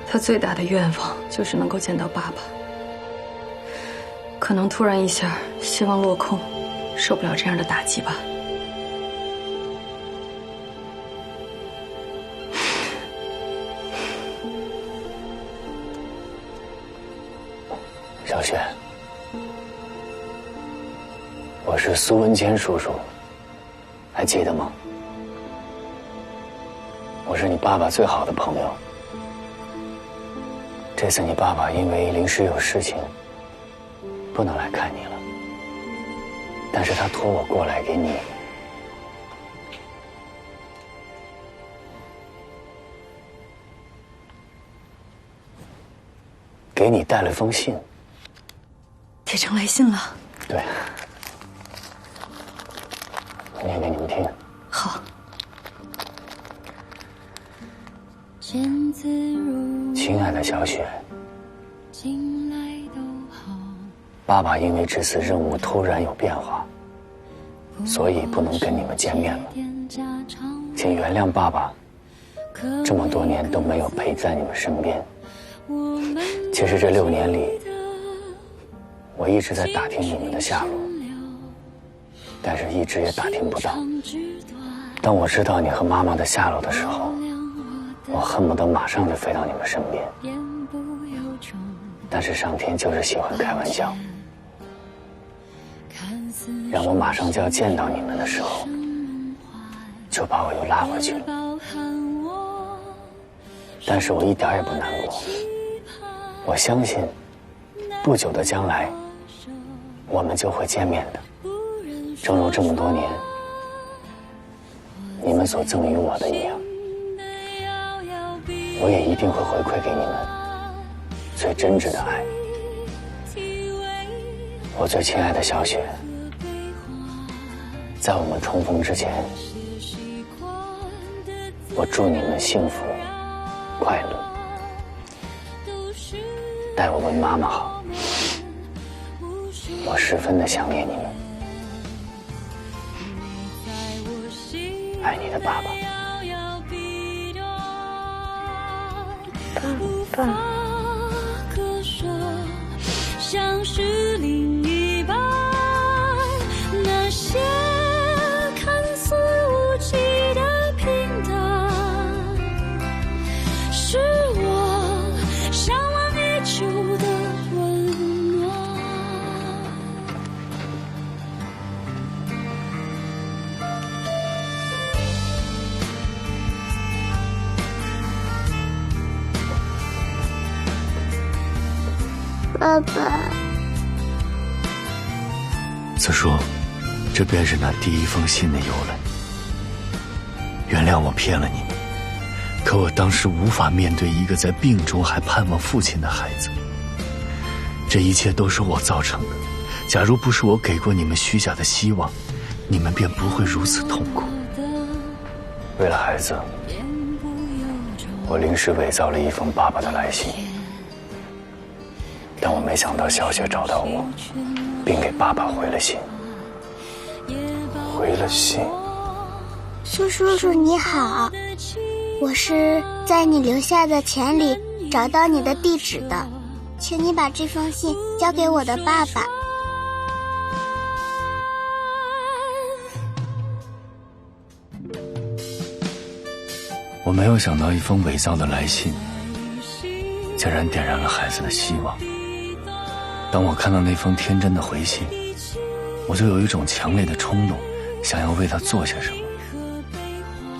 他最大的愿望就是能够见到爸爸。可能突然一下希望落空，受不了这样的打击吧。小雪，我是苏文谦叔叔，还记得吗？我是你爸爸最好的朋友。这次你爸爸因为临时有事情，不能来看你了，但是他托我过来给你带了封信。铁成来信了。对，我念给你们听。好。亲爱的小雪，爸爸因为这次任务突然有变化，所以不能跟你们见面了，请原谅爸爸这么多年都没有陪在你们身边。其实这6年里，我一直在打听你们的下落，但是一直也打听不到。当我知道你和妈妈的下落的时候，我恨不得马上就飞到你们身边。但是上天就是喜欢开玩笑，让我马上就要见到你们的时候，就把我又拉回去了。但是我一点也不难过，我相信不久的将来我们就会见面的，正如这么多年你们所赠予我的一样，我也一定会回馈给你们最真挚的爱。我最亲爱的小雪，在我们重逢之前，我祝你们幸福快乐，代我问妈妈好，我十分的想念你们。爱你的爸爸。爸。像是另一半，那些看似无迹的平淡，是我向往已久的温暖。爸爸，子舒，这便是那第一封信的由来。原谅我骗了你，可我当时无法面对一个在病中还盼望父亲的孩子。这一切都是我造成的，假如不是我给过你们虚假的希望，你们便不会如此痛苦。为了孩子，我临时伪造了一封爸爸的来信，但我没想到小雪找到我，并给爸爸回了信。苏叔叔你好，我是在你留下的钱里找到你的地址的，请你把这封信交给我的爸爸。我没有想到一封伪造的来信竟然点燃了孩子的希望。当我看到那封天真的回信，我就有一种强烈的冲动，想要为他做些什么。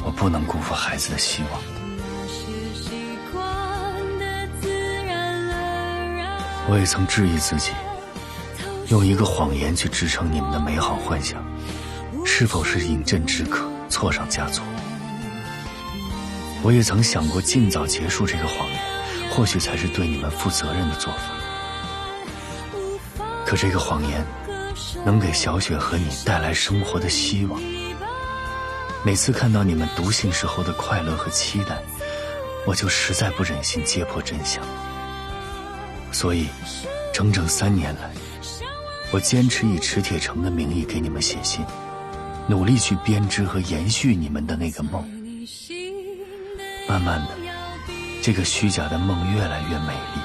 我不能辜负孩子的希望。我也曾质疑自己，用一个谎言去支撑你们的美好幻想，是否是饮鸩止渴，错上加错。我也曾想过尽早结束这个谎言，或许才是对你们负责任的做法。可这个谎言能给小雪和你带来生活的希望。每次看到你们独行时候的快乐和期待，我就实在不忍心揭破真相。所以整整3年来，我坚持以池铁城的名义给你们写信，努力去编织和延续你们的那个梦。慢慢的，这个虚假的梦越来越美丽，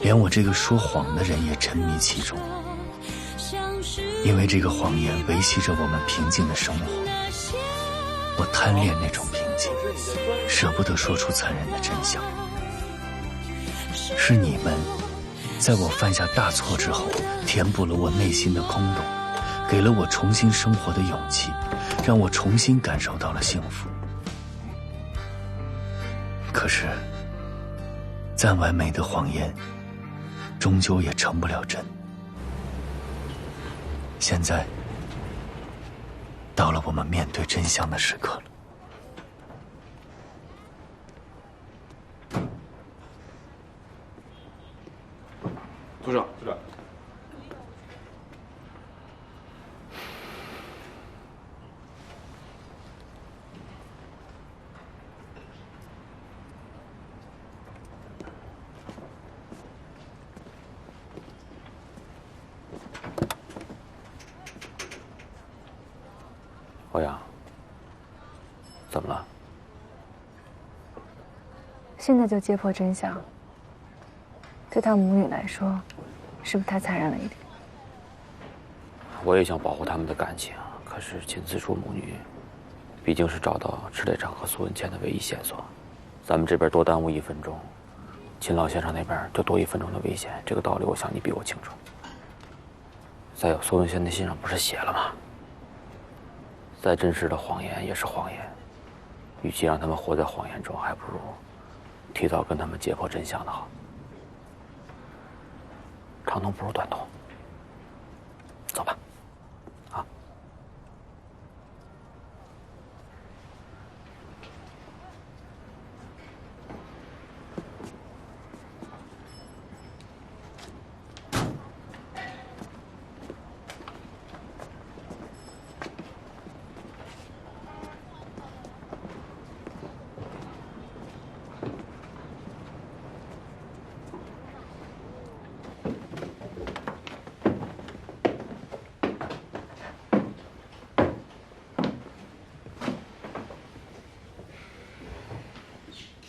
连我这个说谎的人也沉迷其中。因为这个谎言维系着我们平静的生活，我贪恋那种平静，舍不得说出残忍的真相。是你们在我犯下大错之后，填补了我内心的空洞，给了我重新生活的勇气，让我重新感受到了幸福。可是再完美的谎言终究也成不了真。现在到了我们面对真相的时刻了。组长，组长，欧阳，怎么了？现在就揭破真相，对他母女来说，是不是太残忍了一点？我也想保护他们的感情，可是秦子书母女毕竟是找到池铁城和苏文倩的唯一线索，咱们这边多耽误1分钟，秦老先生那边就多1分钟的危险，这个道理我想你比我清楚。再有，苏文倩那信上不是写了吗？再真实的谎言也是谎言，与其让他们活在谎言中，还不如提早跟他们揭破真相的好。长痛不如短痛，走吧。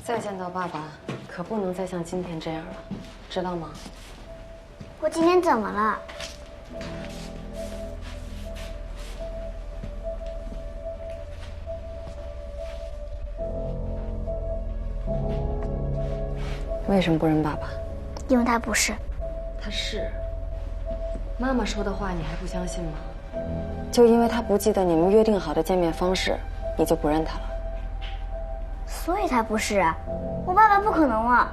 再见到爸爸，可不能再像今天这样了，知道吗？我今天怎么了？为什么不认爸爸？因为他不是。他是。妈妈说的话你还不相信吗？就因为他不记得你们约定好的见面方式，你就不认他了？所以他不是啊，我爸爸不可能啊。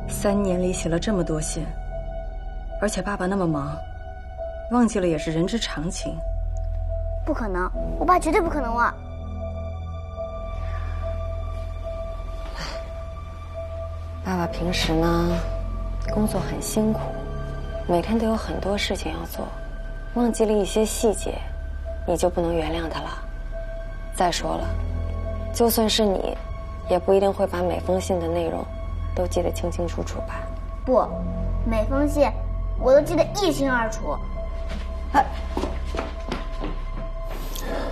3年里写了这么多信，而且爸爸那么忙，忘记了也是人之常情。不可能，我爸绝对不可能忘。爸爸平时呢，工作很辛苦，每天都有很多事情要做，忘记了一些细节，你就不能原谅他了？再说了，就算是你，也不一定会把每封信的内容都记得清清楚楚吧？不，每封信我都记得1清2楚。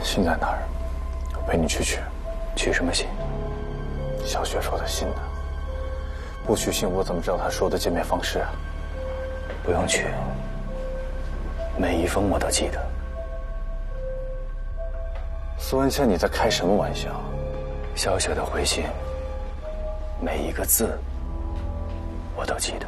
信在哪儿？我陪你去取。取什么信？小雪说的信呢？不取信，我怎么知道她说的见面方式啊？不用取，每一封我都记得。苏文倩，你在开什么玩笑？小雪的回信，每一个字我都记得。